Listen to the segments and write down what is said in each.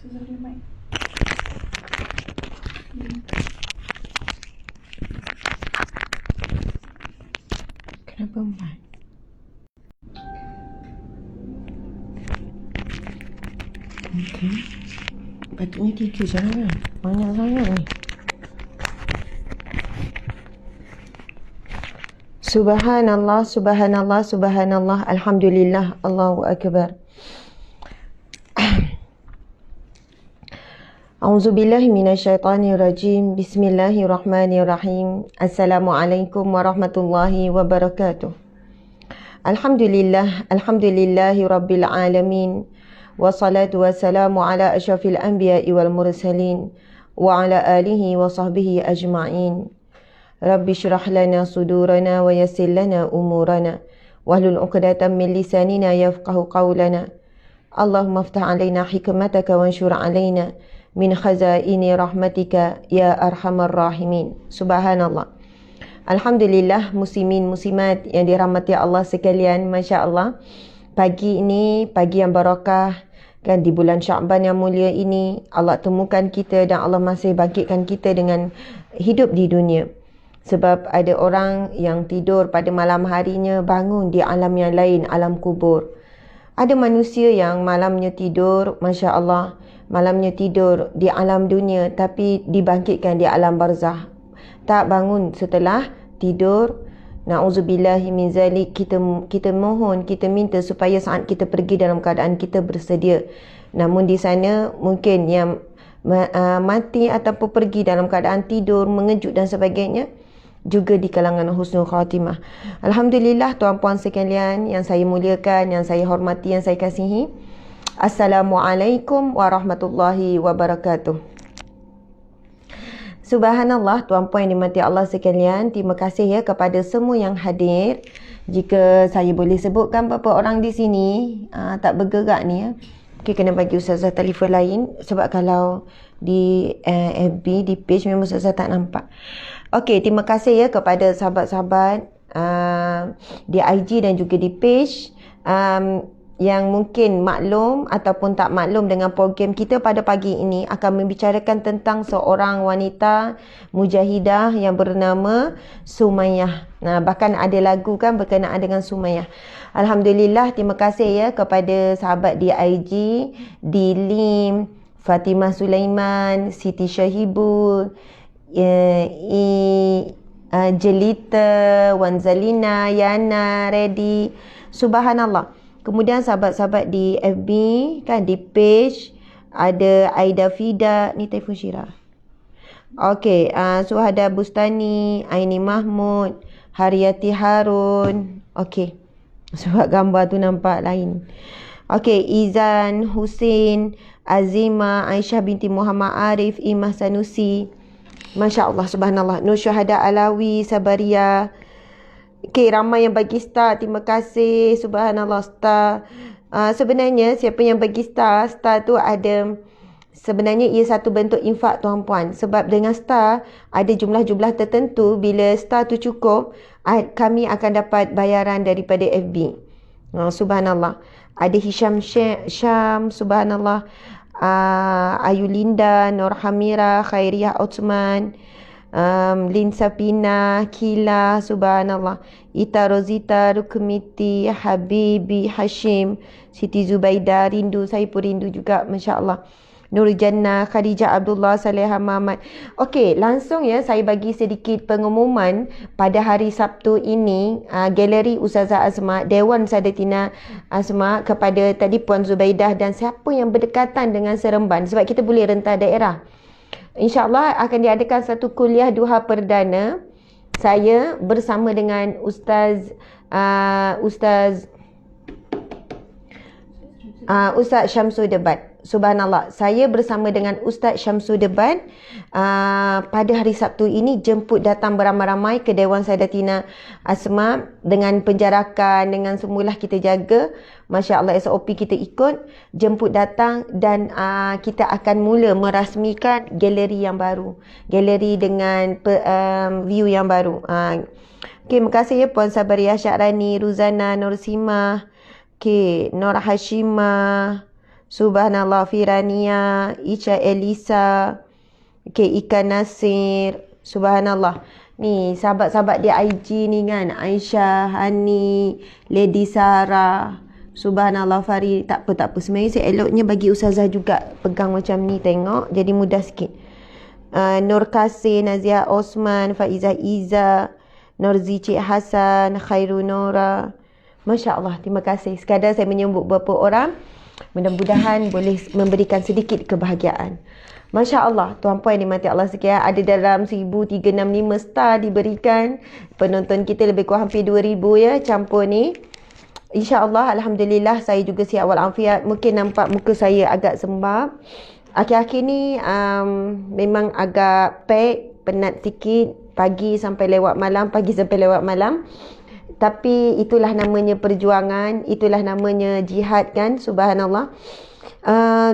Kenapa empat? Okey. Patutnya 3 je kan? Banyak sangat ni. Subhanallah, subhanallah, subhanallah, alhamdulillah, Allahu akbar. A'udzubillahi minasyaitonirrajim. Bismillahirrahmanirrahim. Assalamualaikum warahmatullahi wabarakatuh. Alhamdulillah, alhamdulillahi rabbil alamin. Wassalatu wassalamu ala asyrafil anbiya'i wal mursalin wa ala alihi wa sahbihi ajma'in. Rabbi syrah lana sudurana wa yassir lana umurana wahlul 'uqdatam min lisanina yafqahu qawlana. Allahumma aftah 'alaina hikmataka wanshur 'alaina min khazaini rahmatika ya arhamar rahimin. Subhanallah. Alhamdulillah, muslimin muslimat yang dirahmati Allah sekalian, masya-Allah. Pagi ini pagi yang barakah kan, di bulan Syaban yang mulia ini Allah temukan kita dan Allah masih bangkitkan kita dengan hidup di dunia. Sebab ada orang yang tidur pada malam harinya bangun di alam yang lain, alam kubur. Ada manusia yang malamnya tidur, Masya Allah, malamnya tidur di alam dunia tapi dibangkitkan di alam barzah. Tak bangun setelah tidur. Na'udzubillahi min zalik. Kita mohon, kita minta supaya saat kita pergi dalam keadaan kita bersedia. Namun di sana mungkin yang mati ataupun pergi dalam keadaan tidur, mengejut dan sebagainya, juga di kalangan husnul khatimah. Alhamdulillah, tuan-puan sekalian yang saya muliakan, yang saya hormati, yang saya kasihi. Assalamualaikum warahmatullahi wabarakatuh. Subhanallah, tuan-puan yang dimati Allah sekalian, terima kasih ya kepada semua yang hadir. Jika saya boleh sebutkan beberapa orang di sini tak bergerak ni ya. Okay, kena bagi ustazah telefon lain sebab kalau di FB, di page memang ustazah tak nampak. Okey, terima kasih ya kepada sahabat-sahabat di IG dan juga di page yang mungkin maklum ataupun tak maklum dengan program kita pada pagi ini akan membicarakan tentang seorang wanita mujahidah yang bernama Sumayyah. Bahkan ada lagu kan berkenaan dengan Sumayyah. Alhamdulillah, terima kasih ya kepada sahabat di IG, di Lim, Fatimah Sulaiman, Siti Syahibul, Jelita, Wanzalina, Yana, Reddy. Subhanallah. Kemudian sahabat-sahabat di FB kan, di page ada Aida Fida, ni telefon Syirah. Okey, Suhada Bustani, Aini Mahmud, Haryati Harun. Okey. Sebab gambar tu nampak lain. Okey, Izan, Husin, Azima, Aisyah binti Muhammad Arif, Imah Sanusi. Masya Allah, subhanallah. Nur Syuhada Alawi, Sabaria. Okay, ramai yang bagi star. Terima kasih. Subhanallah, star. Sebenarnya siapa yang bagi star, star tu ada, sebenarnya ia satu bentuk infak tuan-puan. Sebab dengan star ada jumlah-jumlah tertentu. Bila star tu cukup, kami akan dapat bayaran daripada FB. Subhanallah. Ada Hisham Syam, subhanallah. Ayu Linda, Nur Hamira, Khairiyah Utsman, Lin Sapina, Kila, subhanallah. Ita Rozita, Rukmiti, Habibi, Hashim, Siti Zubaida, rindu, saya pun rindu juga, Masya Allah. Nur Jannah, Khadijah Abdullah, Saleha Muhammad. Okey, langsung ya saya bagi sedikit pengumuman pada hari Sabtu ini, Galeri Ustazah Asma, Dewan Sadatina Asma, kepada tadi Puan Zubaidah dan siapa yang berdekatan dengan Seremban, sebab kita boleh rentah daerah. InsyaAllah akan diadakan satu kuliah duha perdana. Saya bersama dengan Ustaz Syamsul Debat. Subhanallah, saya bersama dengan Ustaz Syamsul Debat pada hari Sabtu ini jemput datang beramai-ramai ke Dewan Sadatina Asma dengan penjarakan, dengan semualah kita jaga. Masya Allah, SOP kita ikut, jemput datang dan kita akan mula merasmikan galeri yang baru. Galeri dengan view yang baru. Okay, terima kasih ya Puan Sabaria Syakrani, Ruzana, Nur Simah, okay, Nur Hashimah. Subhanallah. Firania, Ica Elisa, okay, Ika Nasir. Subhanallah. Ni sahabat-sahabat di IG ni kan, Aisyah, Hani, Lady Sarah. Subhanallah. Farid, tak apa. Sebenarnya eloknya bagi Ustazah juga pegang macam ni, tengok jadi mudah sikit. Nur Kasih, Nazia Osman, Faizah Iza, Norzi Cik Hassan, Khairul Nora. Masya Allah, terima kasih. Sekadar saya menyebut beberapa orang, mudah-mudahan boleh memberikan sedikit kebahagiaan. Masya Allah, tuan-puan yang dimati Allah sekalian, ada dalam 1365 star diberikan. Penonton kita lebih kurang hampir 2000 ya, campur ni. InsyaAllah, Alhamdulillah, saya juga sihat walafiat. Mungkin nampak muka saya agak sembab. Akhir-akhir ni memang agak penat sikit. Pagi sampai lewat malam. Tapi itulah namanya perjuangan, itulah namanya jihad kan, subhanallah.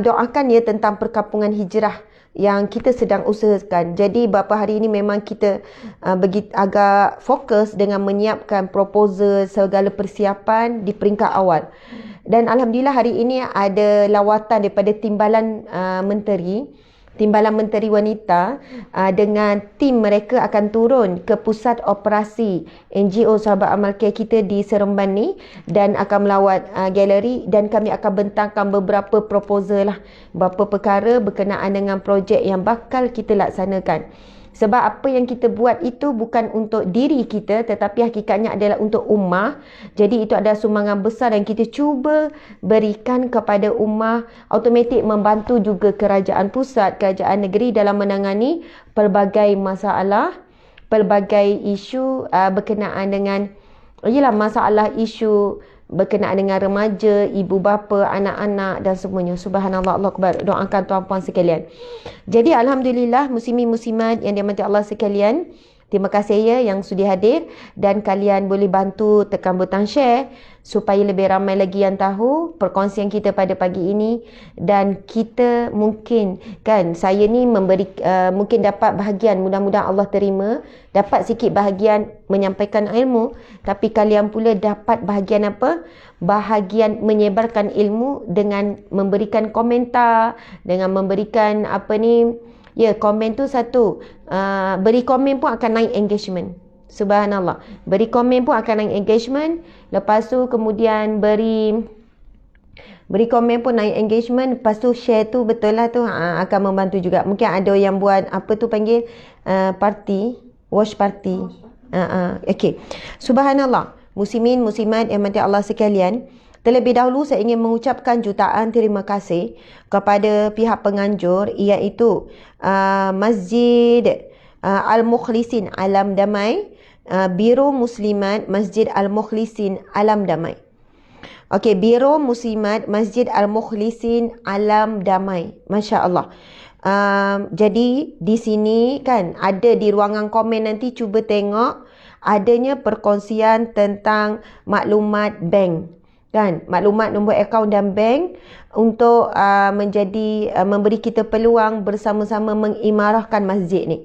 Doakan ya tentang perkampungan hijrah yang kita sedang usahakan. Jadi beberapa hari ini memang kita agak fokus dengan menyiapkan proposal, segala persiapan di peringkat awal. Dan Alhamdulillah hari ini ada lawatan daripada Timbalan Menteri Wanita dengan tim mereka akan turun ke pusat operasi NGO Sahabat Amal Care kita di Seremban ni dan akan melawat galeri, dan kami akan bentangkan beberapa proposal lah, beberapa perkara berkenaan dengan projek yang bakal kita laksanakan. Sebab apa yang kita buat itu bukan untuk diri kita, tetapi hakikatnya adalah untuk ummah. Jadi itu adalah sumbangan besar yang kita cuba berikan kepada ummah, automatik membantu juga kerajaan pusat, kerajaan negeri dalam menangani pelbagai masalah, pelbagai isu berkenaan dengan masalah isu berkenaan dengan remaja, ibu bapa, anak-anak dan semuanya. Subhanallah, Allah Akbar. Doakan tuan-puan sekalian. Jadi Alhamdulillah, muslimin-muslimat yang dirahmati Allah sekalian, terima kasih ya yang sudi hadir, dan kalian boleh bantu tekan butang share supaya lebih ramai lagi yang tahu perkongsian kita pada pagi ini. Dan kita mungkin kan, saya ni memberi mungkin dapat bahagian, mudah-mudahan Allah terima, dapat sikit bahagian menyampaikan ilmu, tapi kalian pula dapat bahagian apa? Bahagian menyebarkan ilmu dengan memberikan komentar, dengan memberikan komen tu satu. Beri komen pun akan naik engagement. Subhanallah. Beri komen pun akan naik engagement. Lepas tu kemudian beri komen pun naik engagement. Lepas tu share tu betul lah tu akan membantu juga. Mungkin ada yang buat watch party. Okay. Subhanallah. Muslimin, muslimat yang dirahmati Allah sekalian, terlebih dahulu saya ingin mengucapkan jutaan terima kasih kepada pihak penganjur, iaitu Masjid Al-Mukhlisin Alam Damai, Biro Muslimat Masjid Al-Mukhlisin Alam Damai. Okey, Biro Muslimat Masjid Al-Mukhlisin Alam Damai. Masya Allah. Jadi di sini kan ada di ruangan komen, nanti cuba tengok adanya perkongsian tentang maklumat bank kan, maklumat nombor akaun dan bank untuk memberi kita peluang bersama-sama mengimarahkan masjid ni.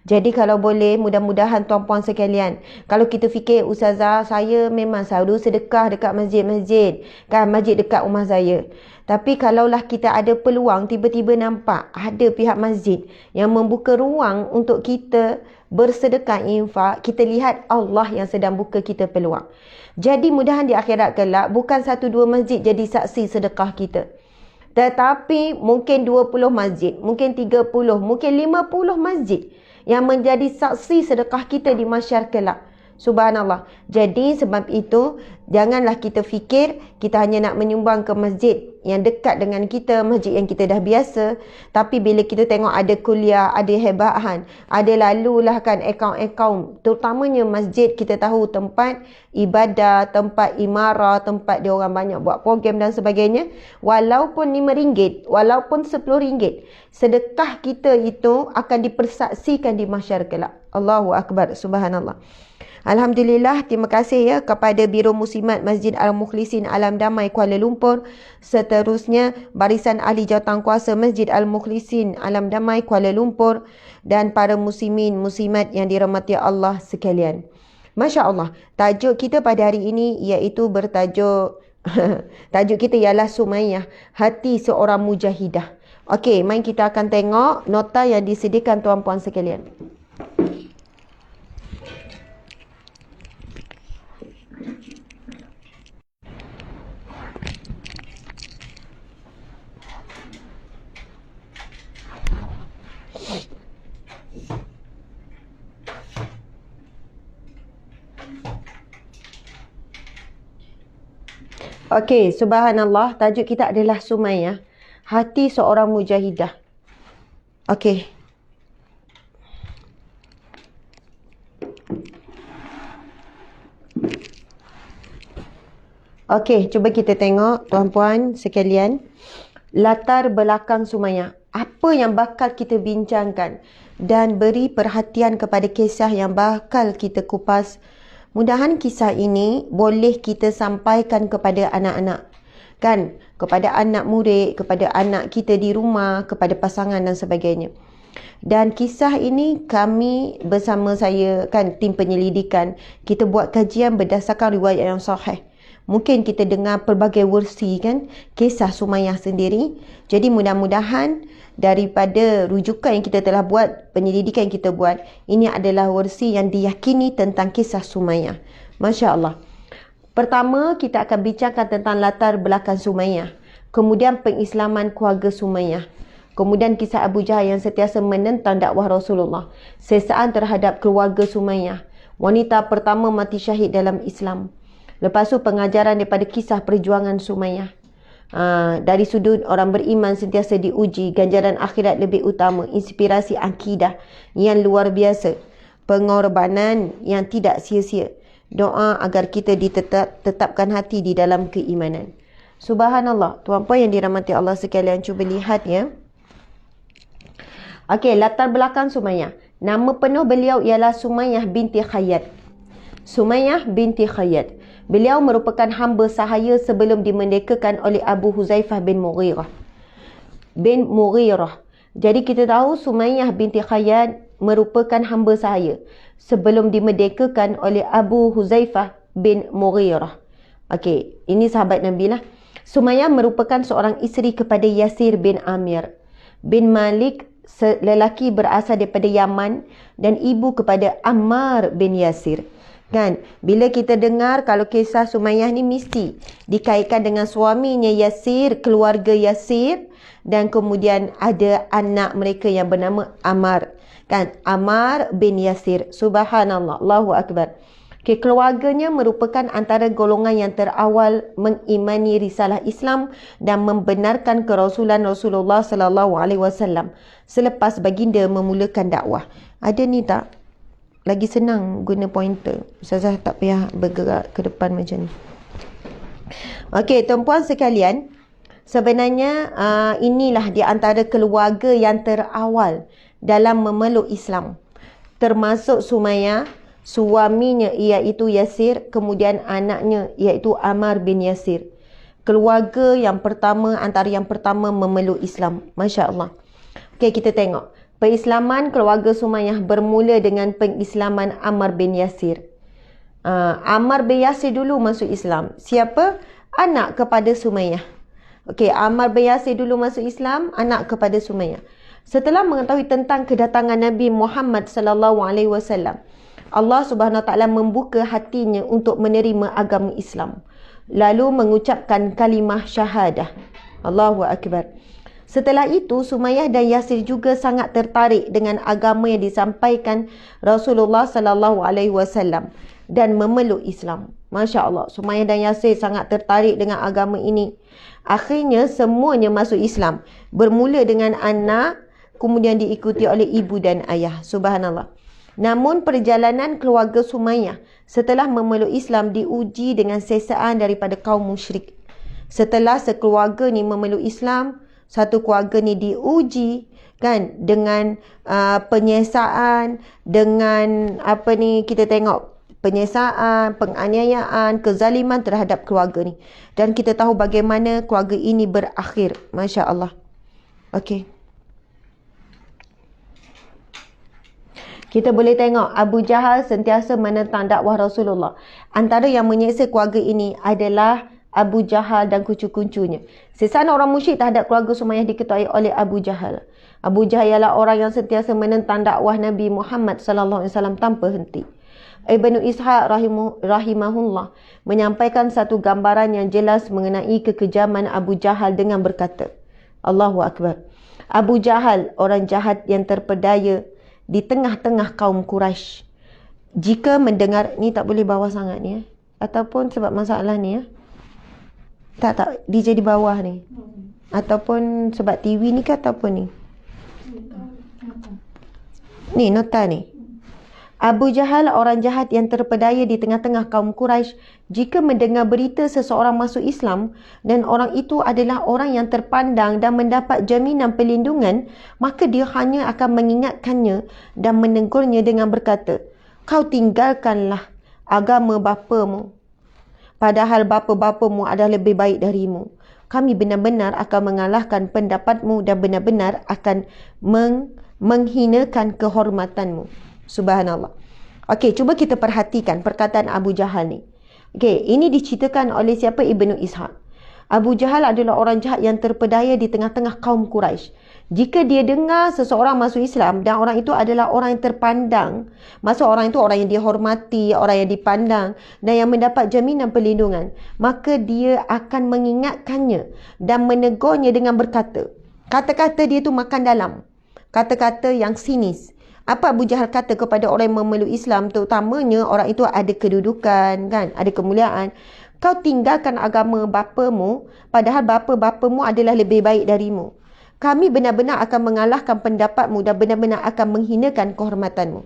Jadi kalau boleh, mudah-mudahan tuan-puan sekalian, kalau kita fikir Ustazah, saya memang selalu sedekah dekat masjid-masjid kan, masjid dekat rumah saya. Tapi kalaulah kita ada peluang, tiba-tiba nampak ada pihak masjid yang membuka ruang untuk kita bersedekah infak, kita lihat Allah yang sedang buka kita peluang. Jadi mudahan di akhirat kelak bukan 1-2 masjid jadi saksi sedekah kita, tetapi mungkin 20 masjid, mungkin 30, mungkin 50 masjid yang menjadi saksi sedekah kita di mahsyar kelak. Subhanallah. Jadi sebab itu, janganlah kita fikir kita hanya nak menyumbang ke masjid yang dekat dengan kita, masjid yang kita dah biasa. Tapi bila kita tengok ada kuliah, ada hebahan, ada lalulah kan akaun-akaun, terutamanya masjid, kita tahu tempat ibadah, tempat imarah, tempat dia orang banyak buat program dan sebagainya. Walaupun RM5, walaupun RM10, sedekah kita itu akan dipersaksikan di mahsyar kelak. Allahu Akbar. Subhanallah. Alhamdulillah, terima kasih ya kepada Biro Muslimat Masjid Al-Mukhlisin Alam Damai Kuala Lumpur. Seterusnya Barisan Ahli Jawatankuasa Masjid Al-Mukhlisin Alam Damai Kuala Lumpur, dan para muslimin muslimat yang dirahmati Allah sekalian. Masya Allah, tajuk kita pada hari ini iaitu bertajuk Tajuk kita ialah Sumayyah, hati seorang mujahidah. Okey, mari kita akan tengok nota yang disediakan tuan-puan sekalian. Okey, subhanallah, tajuk kita adalah Sumayyah, hati seorang mujahidah. Okey. Okey, cuba kita tengok tuan-puan sekalian. Latar belakang Sumayyah. Apa yang bakal kita bincangkan dan beri perhatian kepada kisah yang bakal kita kupas. Mudahan kisah ini boleh kita sampaikan kepada anak-anak. Kan? Kepada anak murid, kepada anak kita di rumah, kepada pasangan dan sebagainya. Dan kisah ini kami bersama saya, kan, tim penyelidikan, kita buat kajian berdasarkan riwayat yang sahih. Mungkin kita dengar pelbagai versi, kan, kisah Sumayyah sendiri. Jadi mudah-mudahan daripada rujukan yang kita telah buat, penyelidikan yang kita buat, ini adalah versi yang diyakini tentang kisah Sumayyah. Masya Allah. Pertama, kita akan bincangkan tentang latar belakang Sumayyah. Kemudian pengislaman keluarga Sumayyah. Kemudian kisah Abu Jahal yang sentiasa menentang dakwah Rasulullah. Sesaan terhadap keluarga Sumayyah. Wanita pertama mati syahid dalam Islam. Lepas tu pengajaran daripada kisah perjuangan Sumayyah. Dari sudut orang beriman sentiasa diuji, ganjaran akhirat lebih utama, inspirasi akidah yang luar biasa, pengorbanan yang tidak sia-sia, doa agar kita ditetapkan hati di dalam keimanan. Subhanallah, tuan-puan yang dirahmati Allah sekalian, cuba lihat ya. Okey, latar belakang Sumayyah. Nama penuh beliau ialah Sumayyah binti Khayyat. Sumayyah binti Khayyat. Beliau merupakan hamba sahaya sebelum dimerdekakan oleh Abu Huzaifah bin Mughirah. Jadi kita tahu Sumayyah binti Khayyat merupakan hamba sahaya sebelum dimerdekakan oleh Abu Huzaifah bin Mughirah. Okey, ini sahabat Nabi lah. Sumayyah merupakan seorang isteri kepada Yasir bin Amir bin Malik, lelaki berasal daripada Yaman, dan ibu kepada Ammar bin Yasir. Kan, bila kita dengar kalau kisah Sumayyah ni mesti dikaitkan dengan suaminya Yasir, keluarga Yasir, dan kemudian ada anak mereka yang bernama Ammar. Kan, Ammar bin Yasir. Subhanallah, Allahu Akbar. Okay, keluarganya merupakan antara golongan yang terawal mengimani risalah Islam dan membenarkan kerasulan Rasulullah sallallahu alaihi wasallam selepas baginda memulakan dakwah. Ada ni tak? Lagi senang guna pointer. Ustazah tak payah bergerak ke depan macam ni. Okey, tuan-puan sekalian, sebenarnya inilah di antara keluarga yang terawal dalam memeluk Islam. Termasuk Sumayyah, suaminya iaitu Yasir, kemudian anaknya iaitu Ammar bin Yasir. Keluarga yang pertama, antara yang pertama memeluk Islam. Masya Allah. Okey, kita tengok. Pengislaman keluarga Sumayyah bermula dengan pengislaman Ammar bin Yasir. Ammar bin Yasir dulu masuk Islam. Siapa? Anak kepada Sumayyah. Okey, Ammar bin Yasir dulu masuk Islam, anak kepada Sumayyah. Setelah mengetahui tentang kedatangan Nabi Muhammad sallallahu alaihi wasallam, Allah Subhanahu Wa Taala membuka hatinya untuk menerima agama Islam, lalu mengucapkan kalimah syahadah. Allahu Akbar. Setelah itu, Sumayyah dan Yasir juga sangat tertarik dengan agama yang disampaikan Rasulullah sallallahu alaihi wasallam dan memeluk Islam. Masya Allah, Sumayyah dan Yasir sangat tertarik dengan agama ini. Akhirnya semuanya masuk Islam. Bermula dengan anak, kemudian diikuti oleh ibu dan ayah. Subhanallah. Namun perjalanan keluarga Sumayyah setelah memeluk Islam diuji dengan sesaan daripada kaum musyrik. Setelah sekeluarga ni memeluk Islam, satu keluarga ni diuji, kan, dengan penyesaan, dengan kita tengok penyesaan, penganiayaan, kezaliman terhadap keluarga ni. Dan kita tahu bagaimana keluarga ini berakhir. Masya Allah. Okey. Kita boleh tengok Abu Jahal sentiasa menentang dakwah Rasulullah. Antara yang menyeksa keluarga ini adalah Abu Jahal dan kucu-kucunya. Sesana orang musyrik terhadap keluarga Sumayyah diketuai oleh Abu Jahal. Abu Jahal ialah orang yang sentiasa menentang dakwah Nabi Muhammad sallallahu alaihi wasallam tanpa henti. Ibnu Ishaq rahimahullah menyampaikan satu gambaran yang jelas mengenai kekejaman Abu Jahal dengan berkata, Allahu Akbar. Abu Jahal, orang jahat yang terpedaya di tengah-tengah kaum Quraisy. Jika mendengar, ni tak boleh bawah sangat ni ya. Ataupun sebab masalah ni ya. Tak, DJ di bawah ni. Ataupun sebab TV ni ke ataupun ni. Ni nota ni. Abu Jahal, orang jahat yang terpedaya di tengah-tengah kaum Quraisy, jika mendengar berita seseorang masuk Islam dan orang itu adalah orang yang terpandang dan mendapat jaminan perlindungan, maka dia hanya akan mengingatkannya dan menegurnya dengan berkata, kau tinggalkanlah agama bapamu, padahal bapa-bapamu adalah lebih baik darimu. Kami benar-benar akan mengalahkan pendapatmu dan benar-benar akan menghinakan kehormatanmu. Subhanallah. Okey, cuba kita perhatikan perkataan Abu Jahal ni. Okey, ini diceritakan oleh siapa? Ibnu Ishaq. Abu Jahal adalah orang jahat yang terpedaya di tengah-tengah kaum Quraisy. Jika dia dengar seseorang masuk Islam dan orang itu adalah orang yang terpandang, maksud orang itu orang yang dihormati, orang yang dipandang dan yang mendapat jaminan perlindungan, maka dia akan mengingatkannya dan menegurnya dengan berkata, kata-kata dia tu makan dalam, kata-kata yang sinis. Apa Abu Jahal kata kepada orang yang memeluk Islam, terutamanya orang itu ada kedudukan, kan, ada kemuliaan. Kau tinggalkan agama bapamu, padahal bapa-bapamu adalah lebih baik darimu. Kami benar-benar akan mengalahkan pendapatmu dan benar-benar akan menghinakan kehormatanmu.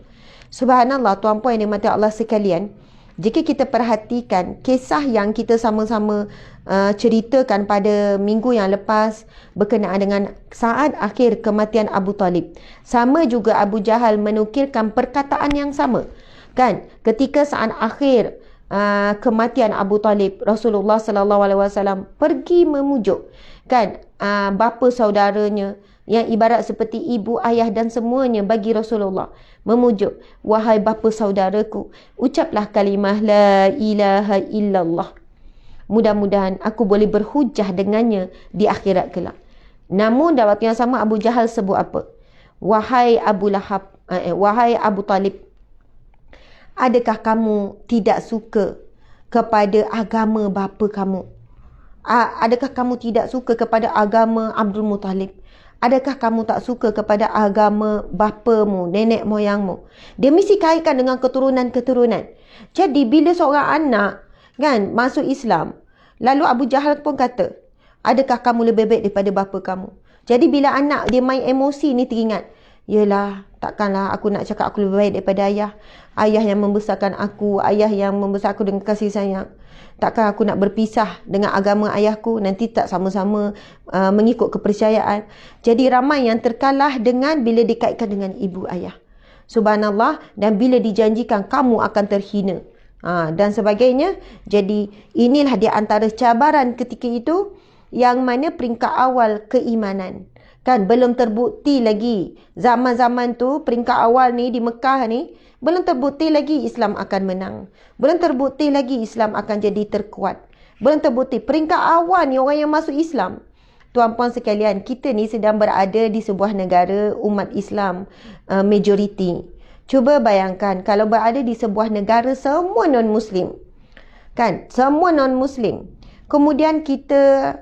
Subhanallah, tuan-puan yang dimati Allah sekalian, jika kita perhatikan kisah yang kita sama-sama ceritakan pada minggu yang lepas berkenaan dengan saat akhir kematian Abu Talib, sama juga Abu Jahal menukilkan perkataan yang sama, kan, ketika saat akhir kematian Abu Talib, Rasulullah sallallahu alaihi wasallam pergi memujuk, kan, bapa saudaranya yang ibarat seperti ibu, ayah dan semuanya bagi Rasulullah, memujuk, wahai bapa saudaraku, ucaplah kalimah la ilaha illallah. Mudah-mudahan aku boleh berhujah dengannya di akhirat kelak. Namun dalam waktu yang sama Abu Jahal sebut apa? Wahai Abu Lahab, wahai Abu Talib, adakah kamu tidak suka kepada agama bapa kamu? Adakah kamu tidak suka kepada agama Abdul Muttalib? Adakah kamu tak suka kepada agama bapamu, nenek moyangmu? Dia mesti kaitkan dengan keturunan-keturunan. Jadi bila seorang anak, kan, masuk Islam, lalu Abu Jahal pun kata, adakah kamu lebih baik daripada bapa kamu? Jadi bila anak dia main emosi ni teringat, yelah, takkanlah aku nak cakap aku lebih baik daripada ayah. Ayah yang membesarkan aku, ayah yang membesar aku dengan kasih sayang. Takkan aku nak berpisah dengan agama ayahku, nanti tak sama-sama mengikut kepercayaan. Jadi ramai yang terkalah dengan bila dikaitkan dengan ibu ayah. Subhanallah, dan bila dijanjikan kamu akan terhina. Dan sebagainya. Jadi inilah di antara cabaran ketika itu, yang mana peringkat awal keimanan. Kan belum terbukti lagi. Zaman-zaman tu peringkat awal ni di Mekah ni, belum terbukti lagi Islam akan menang. Belum terbukti lagi Islam akan jadi terkuat. Belum terbukti. Peringkat awal ni orang yang masuk Islam. Tuan-puan sekalian, kita ni sedang berada di sebuah negara umat Islam majoriti. Cuba bayangkan kalau berada di sebuah negara semua non-Muslim. Kan? Semua non-Muslim. Kemudian kita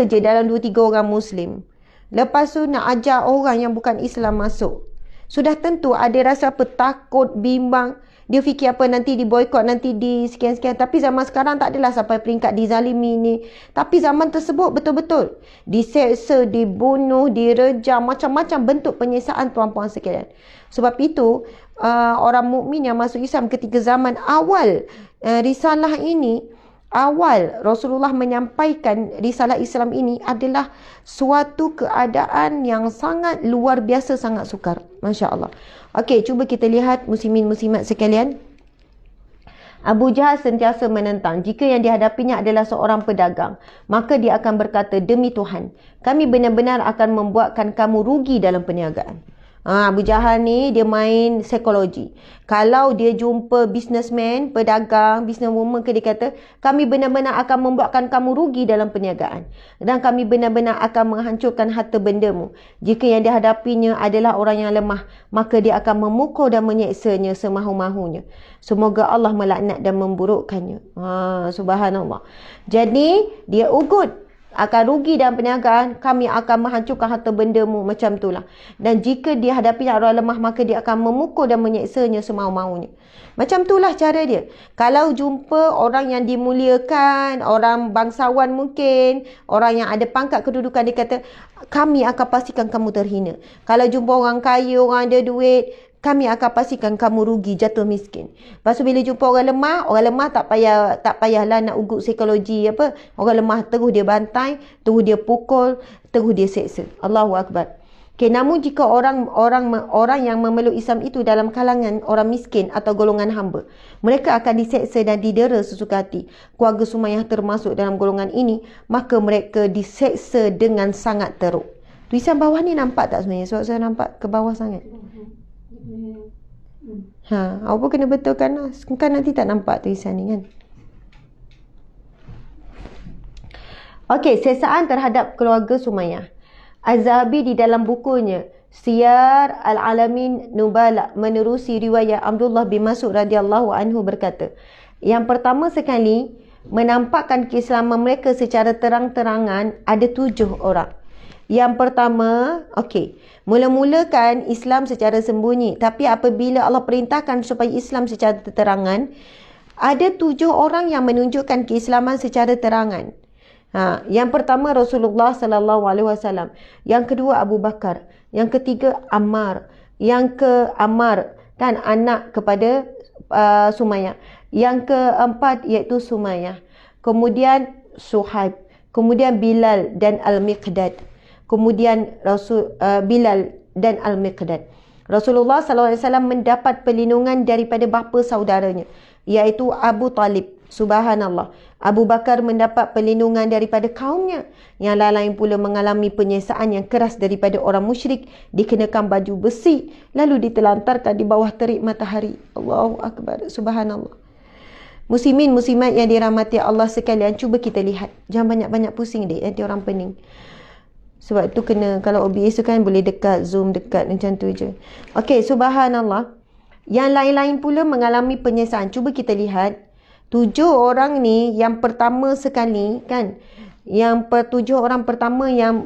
je dalam 2-3 orang Muslim. Lepas tu nak ajar orang yang bukan Islam masuk. Sudah tentu ada rasa apa, takut, bimbang. Dia fikir apa, nanti diboykot, nanti di sekian-sekian. Tapi zaman sekarang tak adalah sampai peringkat dizalimi ni. Tapi zaman tersebut betul-betul diseksa, dibunuh, direjam, macam-macam bentuk penyiksaan, tuan-puan sekalian. Sebab itu orang mukmin yang masuk Islam ketika zaman awal risalah ini, awal Rasulullah menyampaikan risalah Islam ini adalah suatu keadaan yang sangat luar biasa, sangat sukar. Masya Allah. Okey, cuba kita lihat muslimin muslimat sekalian. Abu Jahal sentiasa menentang. Jika yang dihadapinya adalah seorang pedagang, maka dia akan berkata, demi Tuhan, kami benar-benar akan membuatkan kamu rugi dalam perniagaan. Abu Jahal ni dia main psikologi. Kalau dia jumpa businessman, pedagang, businesswoman dia kata, kami benar-benar akan membuatkan kamu rugi dalam perniagaan. Dan kami benar-benar akan menghancurkan harta bendamu. Jika yang dihadapinya adalah orang yang lemah, maka dia akan memukul dan menyeksanya semahu-mahunya. Semoga Allah melaknat dan memburukkannya. Subhanallah. Jadi, dia ugut. Akan rugi dalam perniagaan, kami akan menghancurkan harta bendamu, macam itulah. Dan jika dia hadapi orang lemah, maka dia akan memukul dan menyeksanya semau-maunya. Macam itulah cara dia. Kalau jumpa orang yang dimuliakan, orang bangsawan mungkin, orang yang ada pangkat kedudukan, dia kata, kami akan pastikan kamu terhina. Kalau jumpa orang kaya, orang ada duit, kami akan pastikan kamu rugi, jatuh miskin. Lepas tu bila jumpa orang lemah tak payahlah nak ugut psikologi apa. Orang lemah terus dia bantai, terus dia pukul, terus dia seksa. Allahu Akbar. Okay, namun jika orang yang memeluk Islam itu dalam kalangan orang miskin atau golongan hamba, mereka akan diseksa dan didera sesuka hati. Keluarga Sumayyah termasuk dalam golongan ini, maka mereka diseksa dengan sangat teruk. Tulisan bawah ni nampak tak sebenarnya? Sebab saya nampak ke bawah sangat. Apa kena betulkan lah. Kan nanti tak nampak tulisan ni kan. Okey, sesaan terhadap keluarga Sumayyah. Az-Zahabi di dalam bukunya Siyar Al-Alamin Nubala menerusi riwayat Abdullah bin Mas'ud radhiyallahu anhu berkata, yang pertama sekali menampakkan keislaman mereka secara terang-terangan ada 7 orang. Yang pertama, mula-mula kan Islam secara sembunyi. Tapi apabila Allah perintahkan supaya Islam secara terangan, ada 7 orang yang menunjukkan keislaman secara terangan. Yang pertama Rasulullah SAW. Yang kedua Abu Bakar. Yang ketiga Ammar. Yang Ammar kan anak kepada Sumayyah. Yang keempat iaitu Sumayyah. Kemudian Suhaib. Kemudian Bilal dan Al-Miqdad. Kemudian Bilal dan Al-Miqdad. Rasulullah SAW mendapat perlindungan daripada bapa saudaranya, iaitu Abu Talib. Subhanallah. Abu Bakar mendapat perlindungan daripada kaumnya. Yang lain-lain pula mengalami penyiksaan yang keras daripada orang musyrik, dikenakan baju besi, lalu ditelantarkan di bawah terik matahari. Allahu Akbar. Subhanallah. Muslimin, muslimat yang dirahmati Allah sekalian, cuba kita lihat. Jangan banyak-banyak pusing dek, nanti orang pening. Sebab tu kena, kalau OBS tu kan boleh dekat, zoom dekat macam tu je. Okey, subhanallah. Yang lain-lain pula mengalami penyiksaan. Cuba kita lihat. 7 orang ni yang pertama sekali kan. Yang 7 orang pertama yang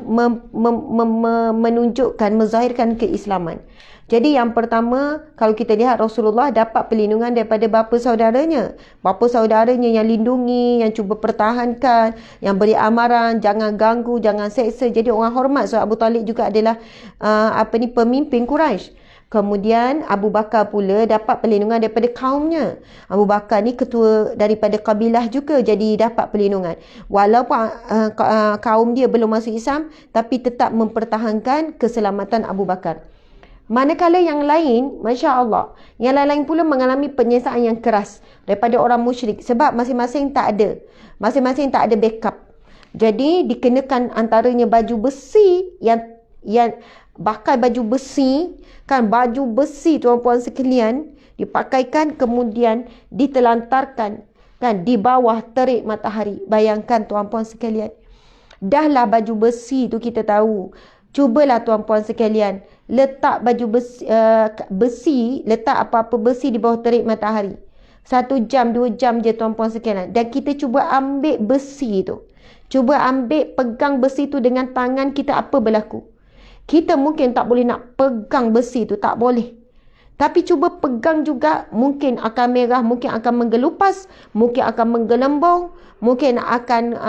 menunjukkan, menzahirkan keislaman. Jadi yang pertama, kalau kita lihat Rasulullah dapat perlindungan daripada bapa saudaranya. Bapa saudaranya yang lindungi, yang cuba pertahankan, yang beri amaran, jangan ganggu, jangan seksa. Jadi orang hormat. So Abu Talib juga adalah pemimpin Quraisy. Kemudian Abu Bakar pula dapat perlindungan daripada kaumnya. Abu Bakar ni ketua daripada kabilah juga, jadi dapat perlindungan. Walaupun kaum dia belum masuk Islam, tapi tetap mempertahankan keselamatan Abu Bakar. Manakala yang lain, Masya Allah, yang lain-lain pula mengalami penyiksaan yang keras daripada orang musyrik. Sebab masing-masing tak ada backup. Jadi dikenakan antaranya baju besi yang pakai baju besi, kan baju besi tuan-puan sekalian, dipakaikan kemudian ditelantarkan kan di bawah terik matahari. Bayangkan tuan-puan sekalian. Dahlah baju besi tu kita tahu. Cubalah tuan-puan sekalian, letak baju besi, letak apa-apa besi di bawah terik matahari. 1 jam, 2 jam je tuan-puan sekalian. Dan kita cuba ambil besi tu. Cuba pegang besi tu dengan tangan kita, apa berlaku? Kita mungkin tak boleh nak pegang besi tu, tak boleh. Tapi cuba pegang juga, mungkin akan merah, mungkin akan menggelupas, mungkin akan menggelembung, mungkin akan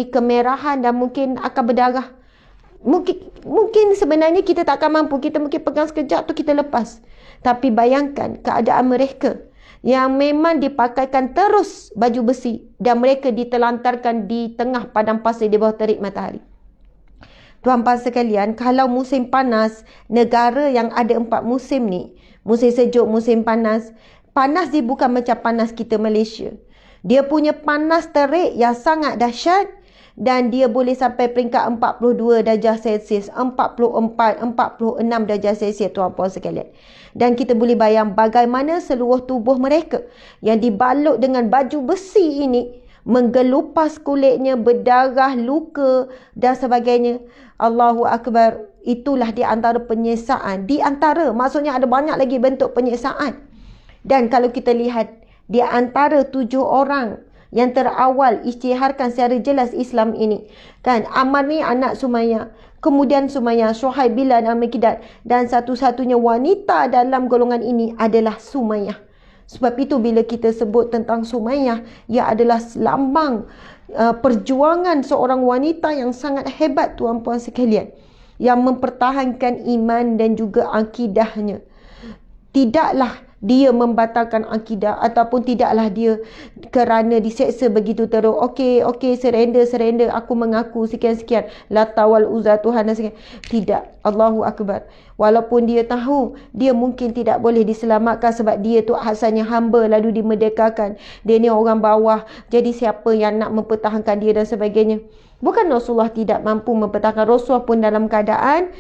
kemerahan dan mungkin akan berdarah. Mungkin sebenarnya kita tak akan mampu, kita mungkin pegang sekejap tu kita lepas. Tapi bayangkan keadaan mereka yang memang dipakaikan terus baju besi dan mereka ditelantarkan di tengah padang pasir di bawah terik matahari. Tuan-puan sekalian, kalau musim panas, negara yang ada 4 musim ni, musim sejuk, musim panas, panas dia bukan macam panas kita Malaysia. Dia punya panas terik yang sangat dahsyat. dan dia boleh sampai peringkat 42 darjah Celsius, 44, 46 darjah Celsius tuan-puan sekalian. Dan kita boleh bayang bagaimana seluruh tubuh mereka yang dibalut dengan baju besi ini menggelupas kulitnya, berdarah, luka dan sebagainya. Allahu Akbar. Itulah di antara penyiksaan. Di antara, maksudnya ada banyak lagi bentuk penyiksaan. Dan kalau kita lihat di antara 7 orang yang terawal isytiharkan secara jelas Islam ini, kan, Ammar ni anak Sumayyah, kemudian Sumayyah, Suhaibilah dan Miqdad, dan satu-satunya wanita dalam golongan ini adalah Sumayyah. Sebab itu bila kita sebut tentang Sumayyah, ia adalah lambang perjuangan seorang wanita yang sangat hebat tuan-puan sekalian, yang mempertahankan iman dan juga akidahnya. Tidaklah dia membatalkan akidah, ataupun tidaklah dia kerana diseksa begitu teruk, okey, surrender, aku mengaku sekian-sekian, Lata wal Uzza Tuhan dan sekian. Tidak. Allahu Akbar. Walaupun dia tahu dia mungkin tidak boleh diselamatkan sebab dia tu asalnya hamba lalu dimerdekakan, dia ni orang bawah, jadi siapa yang nak mempertahankan dia dan sebagainya. Bukan Rasulullah tidak mampu mempertahankan. Rasulullah pun dalam keadaan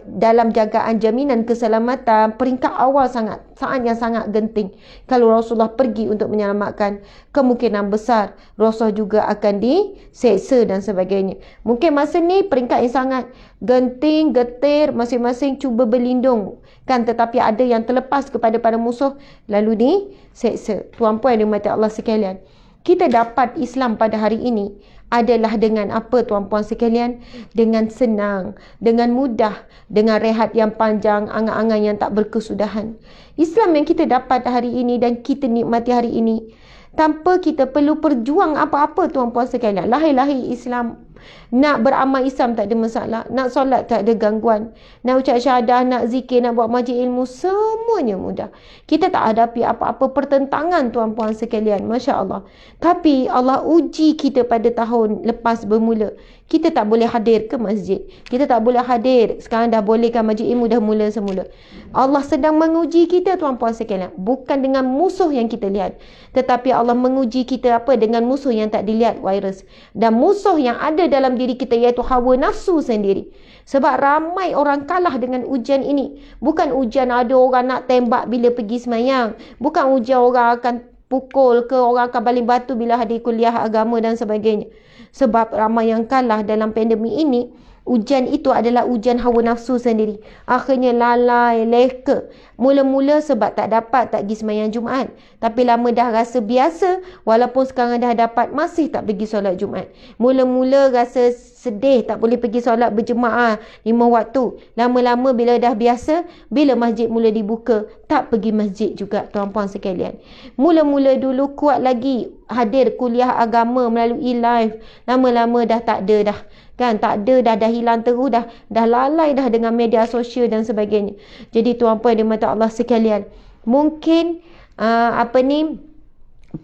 dalam jagaan jaminan keselamatan peringkat awal, saat yang sangat genting. Kalau Rasulullah pergi untuk menyelamatkan, kemungkinan besar Rasulullah juga akan diseksa dan sebagainya. Mungkin masa ni peringkat yang sangat genting, getir, masing-masing cuba berlindung, kan, tetapi ada yang terlepas kepada para musuh lalu diseksa. Tuan-puan yang dirahmati Allah sekalian, kita dapat Islam pada hari ini adalah dengan apa tuan-puan sekalian? Dengan senang, dengan mudah, dengan rehat yang panjang, angan-angan yang tak berkesudahan. Islam yang kita dapat hari ini dan kita nikmati hari ini tanpa kita perlu perjuang apa-apa tuan-puan sekalian. Lahir-lahir Islam. Nak beramal Islam tak ada masalah, nak solat tak ada gangguan, nak ucap syahadah, nak zikir, nak buat majlis ilmu, semuanya mudah. Kita tak hadapi apa-apa pertentangan tuan-puan sekalian, Masya Allah. Tapi Allah uji kita pada tahun lepas bermula. Kita tak boleh hadir ke masjid, kita tak boleh hadir. Sekarang dah bolehkan majlis ilmu, dah mula semula. Allah sedang menguji kita tuan-puan sekalian, bukan dengan musuh yang kita lihat, tetapi Allah menguji kita apa? Dengan musuh yang tak dilihat, virus, dan musuh yang ada dalam diri kita, iaitu hawa nafsu sendiri. Sebab ramai orang kalah dengan ujian ini. Bukan ujian ada orang nak tembak bila pergi semayang, bukan ujian orang akan pukul ke, orang akan baling batu bila hadir kuliah agama dan sebagainya. Sebab ramai yang kalah dalam pandemik ini, ujian itu adalah ujian hawa nafsu sendiri. Akhirnya lalai, leka. Mula-mula sebab tak pergi sembahyang Jumaat. Tapi lama dah rasa biasa, walaupun sekarang dah dapat, masih tak pergi solat Jumaat. Mula-mula rasa sedih, tak boleh pergi solat berjemaah 5 waktu. Lama-lama bila dah biasa, bila masjid mula dibuka, tak pergi masjid juga tuan-puan sekalian. Mula-mula dulu kuat lagi hadir kuliah agama melalui live. Lama-lama dah tak ada dah. Kan, tak ada dah hilang terus, dah lalai dah dengan media sosial dan sebagainya. Jadi tuan-puan dan mata Allah sekalian, mungkin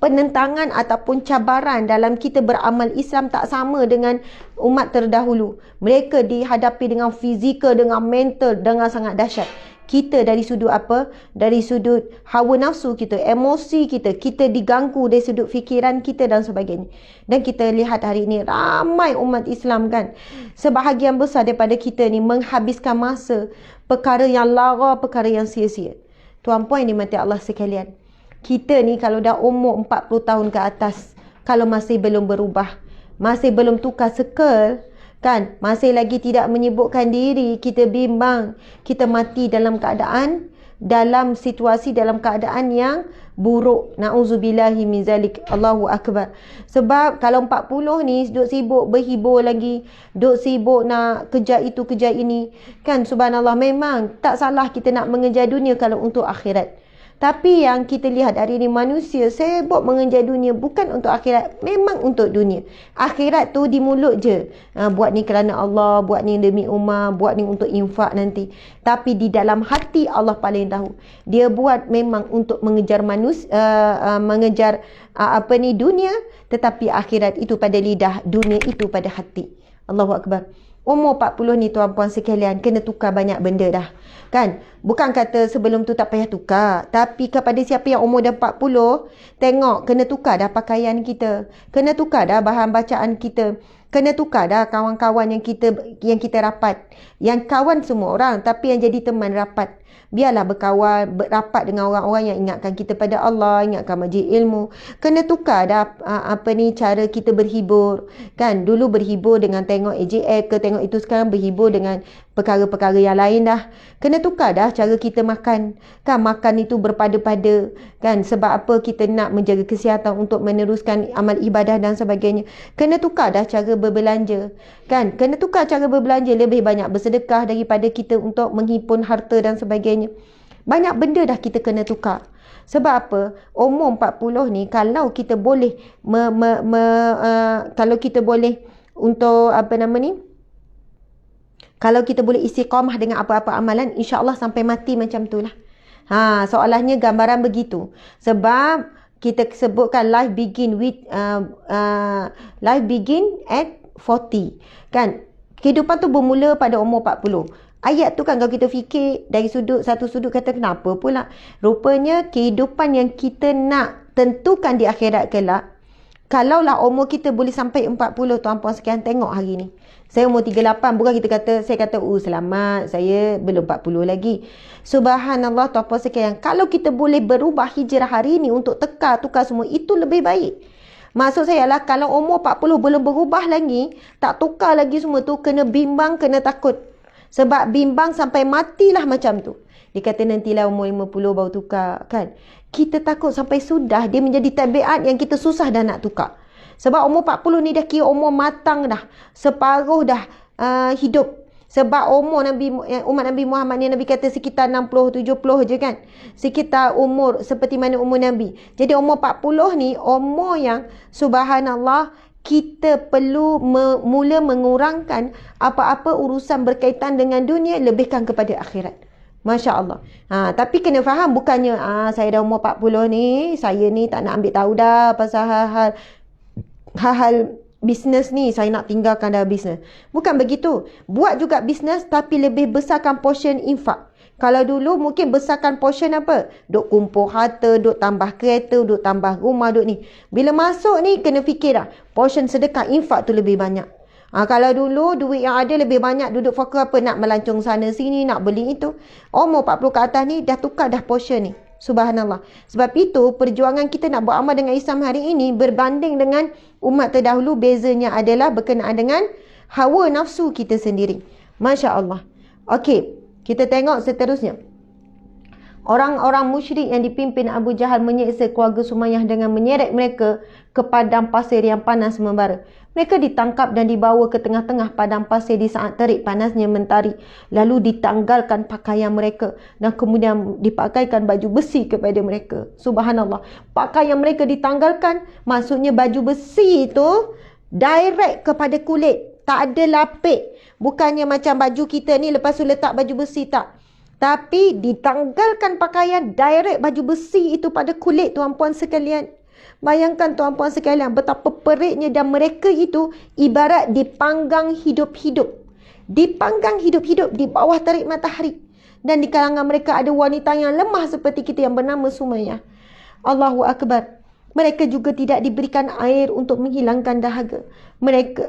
penentangan ataupun cabaran dalam kita beramal Islam tak sama dengan umat terdahulu. Mereka dihadapi dengan fizikal, dengan mental, dengan sangat dahsyat. Kita dari sudut apa? Dari sudut hawa nafsu kita, emosi kita diganggu dari sudut fikiran kita dan sebagainya. Dan kita lihat hari ini ramai umat Islam, kan, sebahagian besar daripada kita ni menghabiskan masa perkara yang lara, perkara yang sia-sia. Tuan-puan yang dimati Allah sekalian, kita ni kalau dah umur 40 tahun ke atas, kalau masih belum berubah, masih belum tukar circle, kan, masih lagi tidak menyibukkan diri, kita bimbang, kita mati dalam situasi, dalam keadaan yang buruk. Na'udzubillahi min zalik. Allahu Akbar. Sebab kalau 40 ni duk sibuk berhibur lagi, duk sibuk nak kejar itu, kejar ini, kan, subhanallah, memang tak salah kita nak mengejar dunia kalau untuk akhirat. Tapi yang kita lihat hari ini, manusia sibuk mengejar dunia bukan untuk akhirat, memang untuk dunia. Akhirat tu di mulut je. Buat ni kerana Allah, buat ni demi umat, buat ni untuk infak nanti. Tapi di dalam hati Allah paling tahu. Dia buat memang untuk mengejar dunia, tetapi akhirat itu pada lidah, dunia itu pada hati. Allahu Akbar. Umur 40 ni tuan-puan sekalian, kena tukar banyak benda dah. Kan? Bukan kata sebelum tu tak payah tukar. Tapi kepada siapa yang umur dah 40, tengok kena tukar dah pakaian kita. Kena tukar dah bahan bacaan kita. Kena tukar dah kawan-kawan yang kita rapat. Yang kawan semua orang, tapi yang jadi teman rapat. Biarlah berapat dengan orang-orang yang ingatkan kita pada Allah, ingatkan majlis ilmu. Kena tukar dah cara kita berhibur. Kan? Dulu berhibur dengan tengok AJF ke tengok itu, sekarang berhibur dengan perkara-perkara yang lain dah. Kena tukar dah cara kita makan. Kan makan itu berpada-pada. Kan sebab apa kita nak menjaga kesihatan untuk meneruskan amal ibadah dan sebagainya. Kena tukar dah cara berbelanja. Kan? Kena tukar cara berbelanja, lebih banyak bersedekah daripada kita untuk menghimpun harta dan sebagainya. Banyak benda dah kita kena tukar. Sebab apa? Umur 40 ni kalau kita boleh kalau kita boleh untuk kalau kita boleh istiqamah dengan apa-apa amalan, insya-Allah sampai mati macam tu lah. Soalannya gambaran begitu. Sebab kita sebutkan life begin at 40. Kan? Kehidupan tu bermula pada umur 40. Ayat tu kan kalau kita fikir dari satu sudut kata kenapa pula. Rupanya kehidupan yang kita nak tentukan di akhirat kelak, kalaulah umur kita boleh sampai 40, tuan-puan sekalian tengok hari ni. Saya umur 38, bukan saya kata selamat, saya belum 40 lagi. Subhanallah tuan-puan sekalian, kalau kita boleh berubah hijrah hari ni untuk tukar semua, itu lebih baik. Maksud saya lah, kalau umur 40 belum berubah lagi, tak tukar lagi semua tu, kena bimbang, kena takut. Sebab bimbang sampai matilah macam tu. Dia kata nantilah umur 50 baru tukar. Kan? Kita takut sampai sudah, dia menjadi tabiat yang kita susah dah nak tukar. Sebab umur 40 ni dah kira umur matang dah. Separuh dah hidup. Sebab umat Nabi Muhammad ni, Nabi kata sekitar 60-70 je kan. Sekitar umur seperti mana umur Nabi. Jadi umur 40 ni umur yang subhanallah kita perlu mula mengurangkan apa-apa urusan berkaitan dengan dunia, lebihkan kepada akhirat. Masya Allah. Tapi kena faham, bukannya saya dah umur 40 ni, saya ni tak nak ambil tahu dah pasal hal-hal bisnes ni, saya nak tinggalkan dah bisnes. Bukan begitu. Buat juga bisnes tapi lebih besarkan portion infak. Kalau dulu mungkin besarkan portion apa? Duk kumpul harta, duk tambah kereta, duk tambah rumah, duk ni. Bila masuk ni kena fikir dah. Portion sedekah infak tu lebih banyak. Kalau dulu duit yang ada lebih banyak, duduk fokus apa? Nak melancong sana sini, nak beli itu. Umur 40 ke atas ni dah tukar dah portion ni. Subhanallah. Sebab itu perjuangan kita nak buat amal dengan Islam hari ini berbanding dengan umat terdahulu, bezanya adalah berkenaan dengan hawa nafsu kita sendiri. Masya Allah. Okey. Kita tengok seterusnya. Orang-orang musyrik yang dipimpin Abu Jahal menyeksa keluarga Sumayyah dengan menyeret mereka ke padang pasir yang panas membara. Mereka ditangkap dan dibawa ke tengah-tengah padang pasir di saat terik panasnya mentari. Lalu ditanggalkan pakaian mereka dan kemudian dipakaikan baju besi kepada mereka. Subhanallah. Pakaian mereka ditanggalkan, maksudnya baju besi itu direct kepada kulit. Tak ada lapik. Bukannya macam baju kita ni lepas tu letak baju besi, tak. Tapi ditanggalkan pakaian, direct baju besi itu pada kulit, tuan-puan sekalian. Bayangkan tuan-puan sekalian betapa periknya, dan mereka itu ibarat dipanggang hidup-hidup. Dipanggang hidup-hidup di bawah terik matahari. Dan di kalangan mereka ada wanita yang lemah seperti kita yang bernama Sumayyah. Allahu Akbar. Mereka juga tidak diberikan air untuk menghilangkan dahaga.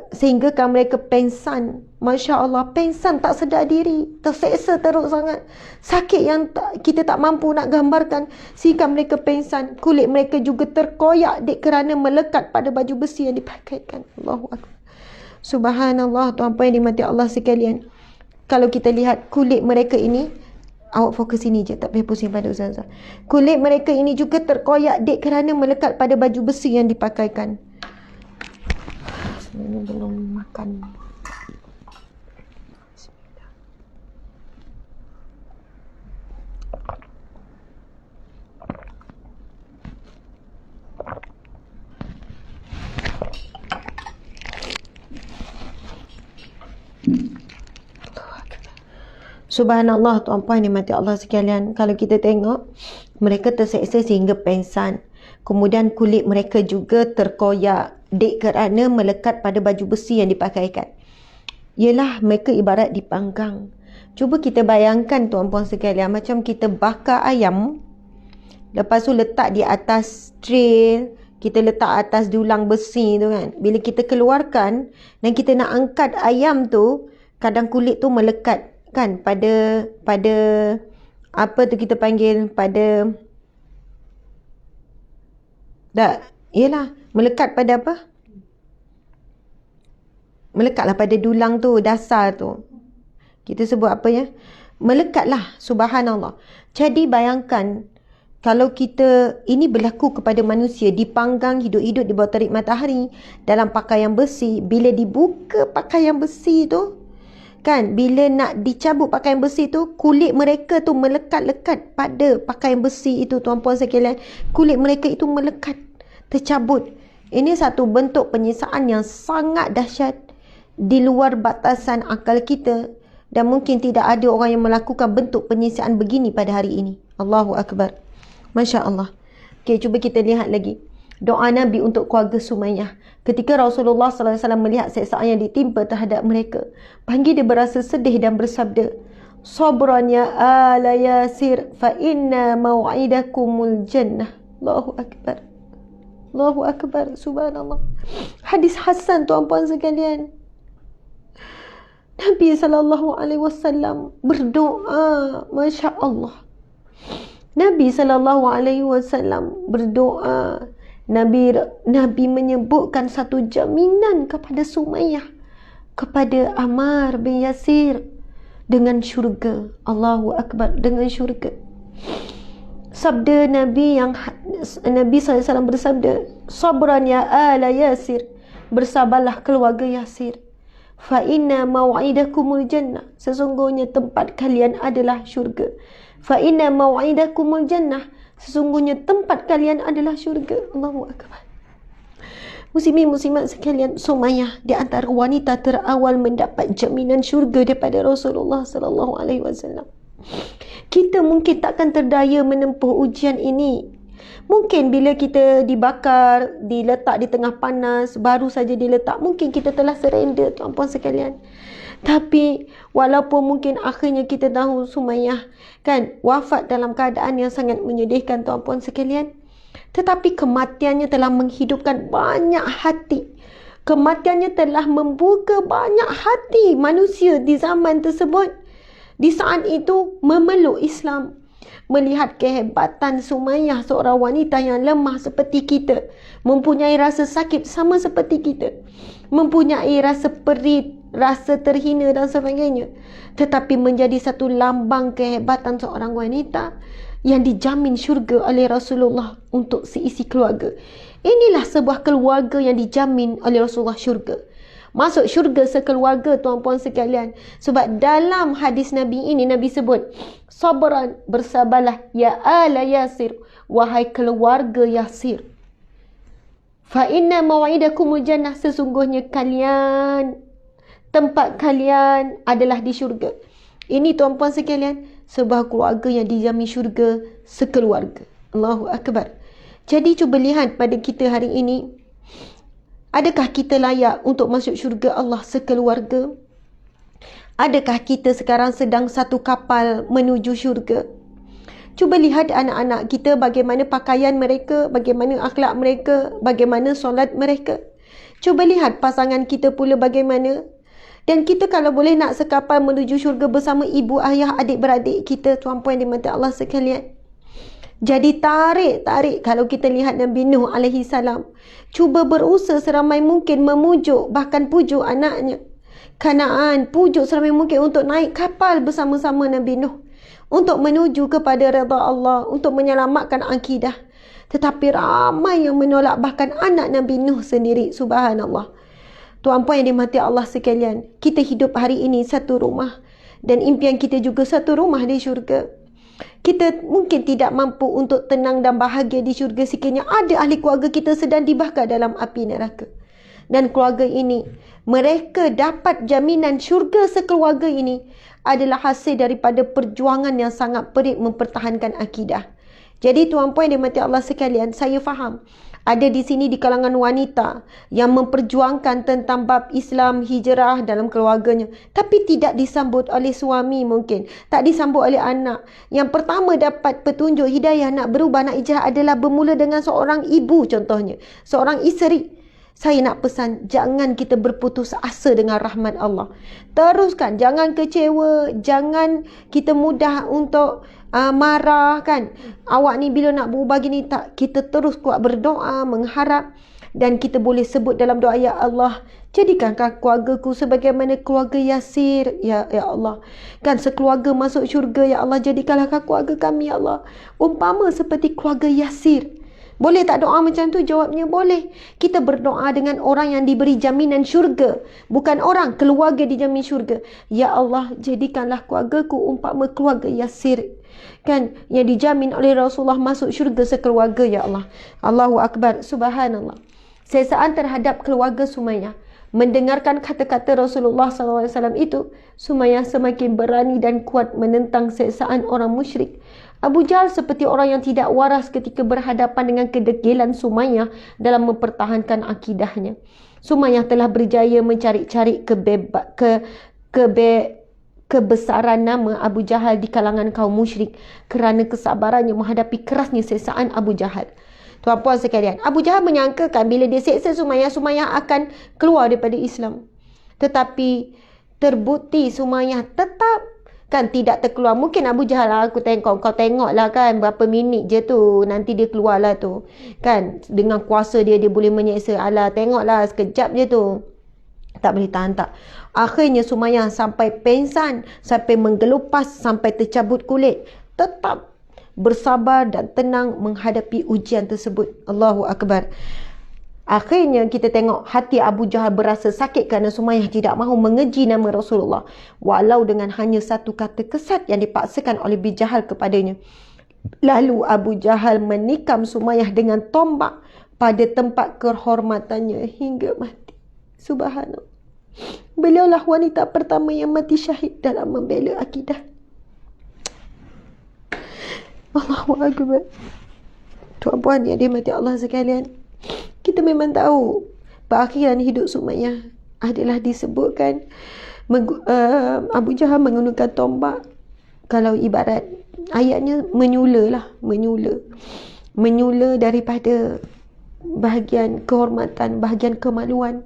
Sehingga kan mereka pengsan. Masya Allah, pengsan, tak sedar diri. Terseksa teruk sangat. Sakit yang kita tak mampu nak gambarkan. Sehingga mereka pengsan. Kulit mereka juga terkoyak kerana melekat pada baju besi yang dipakaikan. Allahu Akbar. Subhanallah, tuan-puan yang dimati Allah sekalian. Kalau kita lihat kulit mereka ini, awak fokus sini je, tak payah pusing pada ustazah. Kulit mereka ini juga terkoyak kerana melekat pada baju besi yang dipakaikan. Sebenarnya belum makan. Subhanallah, tuan-puan dimati Allah sekalian. Kalau kita tengok, mereka terseksa sehingga pengsan. Kemudian kulit mereka juga terkoyak kerana melekat pada baju besi yang dipakaikan. Ialah mereka ibarat dipanggang. Cuba kita bayangkan tuan-puan sekalian, macam kita bakar ayam, lepas tu letak di atas tray, kita letak atas dulang besi tu kan. Bila kita keluarkan dan kita nak angkat ayam tu, kadang kulit tu melekat kan pada apa tu kita panggil, pada yelah, melekat pada apa? Melekatlah pada dulang tu, dasar tu. Kita sebut apa ya? Melekatlah, subhanallah. Jadi bayangkan, kalau kita, ini berlaku kepada manusia, dipanggang hidup-hidup di bawah terik matahari, dalam pakaian besi. Bila dibuka pakaian besi tu, kan, bila nak dicabut pakaian besi tu, kulit mereka tu melekat-lekat pada pakaian besi itu, tuan-puan sekalian. Kulit mereka itu melekat, tercabut. Ini satu bentuk penyiksaan yang sangat dahsyat, di luar batasan akal kita, dan mungkin tidak ada orang yang melakukan bentuk penyiksaan begini pada hari ini. Allahu Akbar. Masya Allah. Okey, cuba kita lihat lagi doa Nabi untuk keluarga Sumayyah. Ketika Rasulullah SAW melihat siksaan yang ditimpa terhadap mereka, panggil dia berasa sedih dan bersabda, Sabran ya ala Yasir, fa inna maw'idakumul jannah. Allahu Akbar. Allahu Akbar. Subhanallah. Hadis Hasan, tuan-puan sekalian. Nabi SAW berdoa, Masya Allah. Nabi SAW berdoa. Nabi menyebutkan satu jaminan kepada Sumayyah, kepada Ammar bin Yasir, dengan syurga. Allahu Akbar, dengan syurga. Sabda Nabi yang Nabi SAW bersabda, Sabran ya ala Yasir, bersabarlah keluarga Yasir. Fa inna maw'idakumul jannah, sesungguhnya tempat kalian adalah syurga. Fa inna maw'idakumul jannah, sesungguhnya tempat kalian adalah syurga. Allahu Akbar. Muslimin muslimat sekalian, Sumayyah di antara wanita terawal mendapat jaminan syurga daripada Rasulullah sallallahu alaihi wasallam. Kita mungkin takkan terdaya menempuh ujian ini. Mungkin bila kita dibakar, diletak di tengah panas, baru saja diletak, mungkin kita telah surrender, tuan-puan sekalian. Tapi walaupun mungkin akhirnya kita tahu Sumayyah kan wafat dalam keadaan yang sangat menyedihkan, tuan-puan sekalian, tetapi kematiannya telah menghidupkan banyak hati. Kematiannya telah membuka banyak hati manusia di zaman tersebut. Di saat itu memeluk Islam. Melihat kehebatan Sumayyah, seorang wanita yang lemah seperti kita, mempunyai rasa sakit sama seperti kita, mempunyai rasa perit, rasa terhina dan sebagainya, tetapi menjadi satu lambang kehebatan seorang wanita yang dijamin syurga oleh Rasulullah untuk seisi keluarga. Inilah sebuah keluarga yang dijamin oleh Rasulullah syurga. Masuk syurga sekeluarga, tuan-puan sekalian. Sebab dalam hadis Nabi ini, Nabi sebut, Sabran, bersabarlah ya ala Yasir, wahai keluarga Yasir. Fa inna maw'idakumul jannah, sesungguhnya kalian, tempat kalian adalah di syurga. Ini, tuan-puan sekalian, sebuah keluarga yang dijamin syurga sekeluarga. Allahu Akbar. Jadi cuba lihat pada kita hari ini, adakah kita layak untuk masuk syurga Allah sekeluarga? Adakah kita sekarang sedang satu kapal menuju syurga? Cuba lihat anak-anak kita, bagaimana pakaian mereka, bagaimana akhlak mereka, bagaimana solat mereka. Cuba lihat pasangan kita pula bagaimana. Dan kita kalau boleh nak sekapal menuju syurga bersama ibu, ayah, adik-beradik kita, tuan-puan di mata Allah sekalian. Jadi tarik kalau kita lihat Nabi Nuh alaihi salam, cuba berusaha seramai mungkin memujuk, bahkan pujuk anaknya Kanaan, pujuk seramai mungkin untuk naik kapal bersama-sama Nabi Nuh, untuk menuju kepada redha Allah, untuk menyelamatkan akidah. Tetapi ramai yang menolak, bahkan anak Nabi Nuh sendiri. Subhanallah. Tuan-puan yang dimati Allah sekalian, kita hidup hari ini satu rumah, dan impian kita juga satu rumah di syurga. Kita mungkin tidak mampu untuk tenang dan bahagia di syurga sekiranya ada ahli keluarga kita sedang dibakar dalam api neraka. Dan keluarga ini, mereka dapat jaminan syurga sekeluarga ini adalah hasil daripada perjuangan yang sangat perit mempertahankan akidah. Jadi tuan-puan yang dimati Allah sekalian, saya faham ada di sini di kalangan wanita yang memperjuangkan tentang bab Islam, hijrah dalam keluarganya, tapi tidak disambut oleh suami mungkin, tak disambut oleh anak. Yang pertama dapat petunjuk hidayah nak berubah, nak hijrah adalah bermula dengan seorang ibu contohnya, seorang isteri. Saya nak pesan, jangan kita berputus asa dengan rahmat Allah. Teruskan, jangan kecewa, jangan kita mudah untuk marah kan. Awak ni bila nak berubah gini tak, kita terus kuat berdoa, mengharap, dan kita boleh sebut dalam doa, ya Allah, jadikanlah keluargaku sebagaimana keluarga Yasir, ya Allah. Kan sekeluarga masuk syurga, ya Allah, jadikanlah keluarga kami, ya Allah, umpama seperti keluarga Yasir. Boleh tak doa macam tu? Jawabnya boleh. Kita berdoa dengan orang yang diberi jaminan syurga. Bukan orang, keluarga dijamin syurga. Ya Allah, jadikanlah keluargaku umpama keluarga Yasir. Kan? Yang dijamin oleh Rasulullah masuk syurga sekeluarga, ya Allah. Allahu Akbar. Subhanallah. Sesaan terhadap keluarga Sumayyah. Mendengarkan kata-kata Rasulullah SAW itu, Sumayyah semakin berani dan kuat menentang sesaan orang musyrik. Abu Jahal seperti orang yang tidak waras ketika berhadapan dengan kedegilan Sumayyah dalam mempertahankan akidahnya. Sumayyah telah berjaya mencari-cari kebesaran nama Abu Jahal di kalangan kaum musyrik kerana kesabarannya menghadapi kerasnya sesaan Abu Jahal. Tuan-puan sekalian, Abu Jahal menyangkakan bila dia seksa Sumayyah, Sumayyah akan keluar daripada Islam. Tetapi terbukti Sumayyah tetap kan tidak terkeluar. Mungkin Abu Jahal, aku tengok, kau tengoklah kan berapa minit je tu, nanti dia keluarlah tu. Kan dengan kuasa dia boleh menyeksa. Alah, tengoklah sekejap je tu. Tak boleh tahan tak. Akhirnya Sumayyah sampai pengsan, sampai menggelupas, sampai tercabut kulit. Tetap bersabar dan tenang menghadapi ujian tersebut. Allahu Akbar. Akhirnya kita tengok hati Abu Jahal berasa sakit kerana Sumayyah tidak mahu mengeji nama Rasulullah, walau dengan hanya satu kata kesat yang dipaksakan oleh Abu Jahal kepadanya. Lalu Abu Jahal menikam Sumayyah dengan tombak pada tempat kehormatannya hingga mati. Subhanallah. Beliaulah wanita pertama yang mati syahid dalam membela akidah. Allahu Akbar. Tuan-puan yang dirahmati Allah sekalian, kita memang tahu perakhiran hidup Sumayyah adalah disebutkan Abu Jahal menggunakan tombak. Kalau ibarat ayatnya menyula daripada bahagian kehormatan, bahagian kemaluan.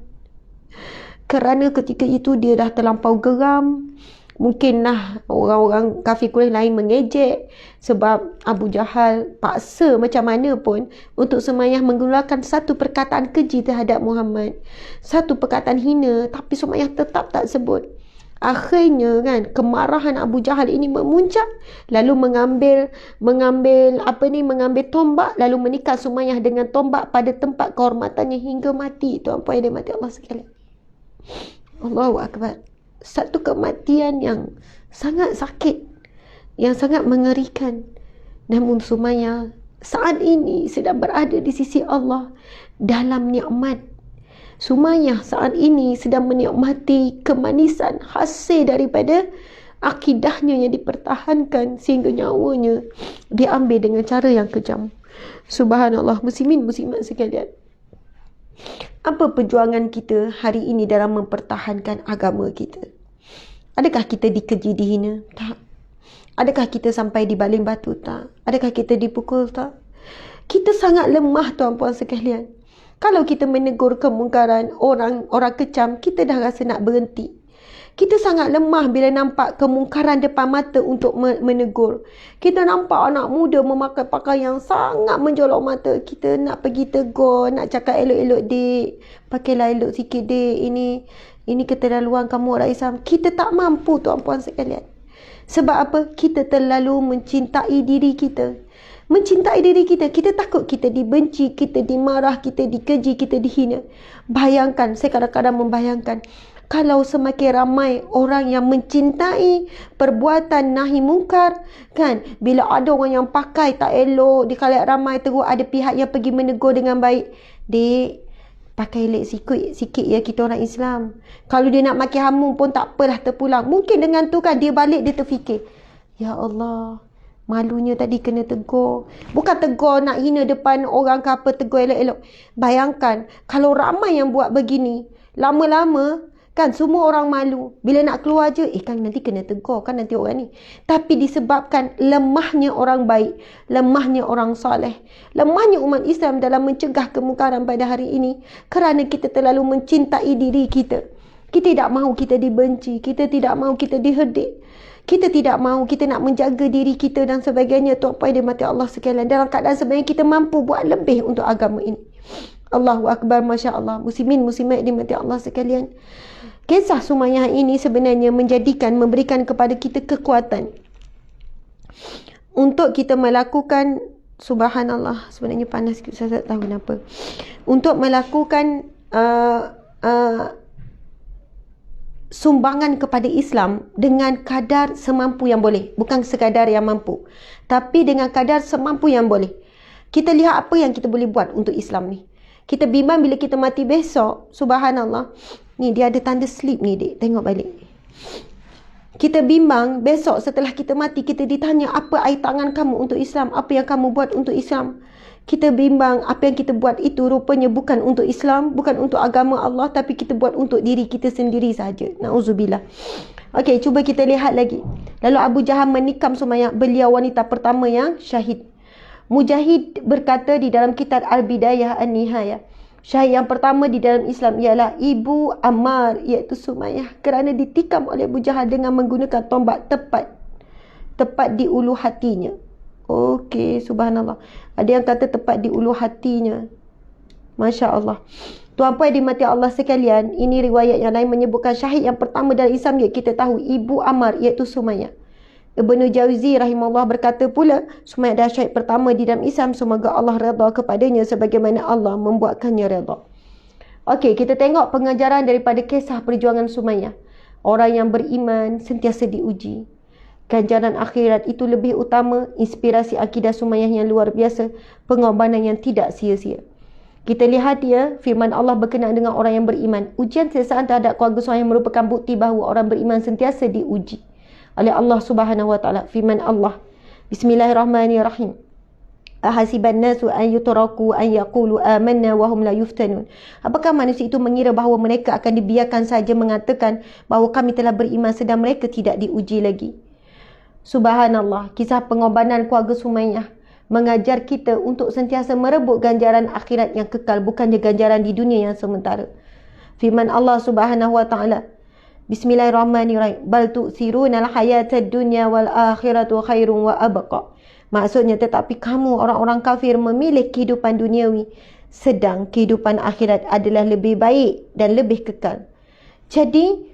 Kerana ketika itu dia dah terlampau geram. Mungkinlah orang-orang kafir Quraisy lain mengejek sebab Abu Jahal paksa macam mana pun untuk Sumayyah menggunakan satu perkataan keji terhadap Muhammad, satu perkataan hina, tapi Sumayyah tetap tak sebut. Akhirnya kan kemarahan Abu Jahal ini memuncak, lalu mengambil tombak, lalu menikam Sumayyah dengan tombak pada tempat kehormatannya hingga mati. Tuan-puan yang dimati Allah sekalian, Allahu Akbar. Satu kematian yang sangat sakit, yang sangat mengerikan. Namun Sumayyah saat ini sedang berada di sisi Allah dalam nikmat. Sumayyah saat ini sedang menikmati kemanisan hasil daripada akidahnya yang dipertahankan sehingga nyawanya diambil dengan cara yang kejam. Subhanallah. Muslimin muslimat sekalian, apa perjuangan kita hari ini dalam mempertahankan agama kita? Adakah kita dikeji, dihina? Tak. Adakah kita sampai dibaling batu? Tak. Adakah kita dipukul? Tak. Kita sangat lemah, tuan-puan sekalian. Kalau kita menegur kemungkaran, orang kecam, kita dah rasa nak berhenti. Kita sangat lemah bila nampak kemungkaran depan mata untuk menegur. Kita nampak anak muda memakai pakaian yang sangat menjolok mata. Kita nak pergi tegur, nak cakap elok-elok, dek, pakailah elok sikit, dek, ini keterlaluan kamu orang Islam. Kita tak mampu, tuan-puan sekalian. Sebab apa? Kita terlalu mencintai diri kita. Mencintai diri kita. Kita takut kita dibenci, kita dimarah, kita dikeji, kita dihina. Bayangkan, saya kadang-kadang membayangkan, kalau semakin ramai orang yang mencintai perbuatan nahi mungkar, kan, bila ada orang yang pakai tak elok di khalayak ramai, terus ada pihak yang pergi menegur dengan baik, dek, pakai elok sikit ya, kita orang Islam. Kalau dia nak maki hamu pun tak apalah, terpulang. Mungkin dengan tu kan dia balik, dia terfikir, ya Allah, Malunya tadi kena tegur. Bukan tegur nak hina depan orang ke apa, tegur elok-elok. Bayangkan kalau ramai yang buat begini, lama-lama kan semua orang malu. Bila nak keluar je, kan nanti kena tegur kan nanti orang ni. Tapi disebabkan lemahnya orang baik, lemahnya orang soleh, lemahnya umat Islam dalam mencegah kemungkaran pada hari ini, kerana kita terlalu mencintai diri kita. Kita tidak mahu kita dibenci, kita tidak mahu kita diherdik. Kita tidak mahu, kita nak menjaga diri kita dan sebagainya. Tuan-puan yang dimati Allah sekalian, dalam keadaan sebenarnya kita mampu buat lebih untuk agama ini. Allahu Akbar, Masya Allah. Muslimin, muslimat dimati Allah sekalian. Kisah Sumayyah ini sebenarnya memberikan kepada kita kekuatan untuk kita melakukan, subhanallah, sebenarnya panas, saya tak tahu kenapa. Untuk melakukan sumbangan kepada Islam dengan kadar semampu yang boleh. Bukan sekadar yang mampu, tapi dengan kadar semampu yang boleh. Kita lihat apa yang kita boleh buat untuk Islam ni. Kita bimbang bila kita mati besok, subhanallah. Ni dia ada tanda slip ni, dek. Tengok balik. Kita bimbang besok setelah kita mati, kita ditanya apa air tangan kamu untuk Islam, apa yang kamu buat untuk Islam. Kita bimbang apa yang kita buat itu rupanya bukan untuk Islam, bukan untuk agama Allah, tapi kita buat untuk diri kita sendiri saja. Na'udzubillah. Okey, cuba kita lihat lagi. Lalu Abu Jahal menikam Sumayyah, beliau wanita pertama yang syahid. Mujahid berkata di dalam kitab Al-Bidayah An-Nihayah, syahid yang pertama di dalam Islam ialah Ibu Ammar, iaitu Sumayyah, kerana ditikam oleh Abu Jahal dengan menggunakan tombak tepat di ulu hatinya. Okey, subhanallah. Ada yang kata tepat di ulu hatinya. Masya Allah. Tuan-puan dimati Allah sekalian, ini riwayat yang lain menyebutkan syahid yang pertama dalam Islam, kita tahu Ibu Ammar, iaitu Sumayyah. Ibnu Jauzi rahimahullah berkata pula, Sumayyah adalah syahid pertama di dalam Islam, semoga Allah redha kepadanya sebagaimana Allah membuatkannya redha. Okey, kita tengok pengajaran daripada kisah perjuangan Sumayyah. Orang yang beriman sentiasa diuji. Ganjaran akhirat itu lebih utama, inspirasi akidah Sumayyah yang luar biasa, pengorbanan yang tidak sia-sia. Kita lihat dia, firman Allah berkenaan dengan orang yang beriman. Ujian sesaan terhadap keluarga Sumayyah merupakan bukti bahawa orang beriman sentiasa diuji oleh Allah Subhanahu Wa Taala. Firman Allah, Bismillahirrahmanirrahim. Ahasiban nasu an yutraku an yaqulu amanna wa hum la yuftanun. Apakah manusia itu mengira bahawa mereka akan dibiarkan saja mengatakan bahawa kami telah beriman sedang mereka tidak diuji lagi? Subhanallah, kisah pengorbanan keluarga Sumayyah mengajar kita untuk sentiasa merebut ganjaran akhirat yang kekal, bukannya ganjaran di dunia yang sementara. Firman Allah Subhanahu Wa Taala, Bismillahirrahmanirrahim. Bal tu'siruna al-hayatad dunya wal akhiratu khairun wa abqa. Maksudnya, tetapi kamu orang-orang kafir memilih kehidupan duniawi, sedang kehidupan akhirat adalah lebih baik dan lebih kekal. Jadi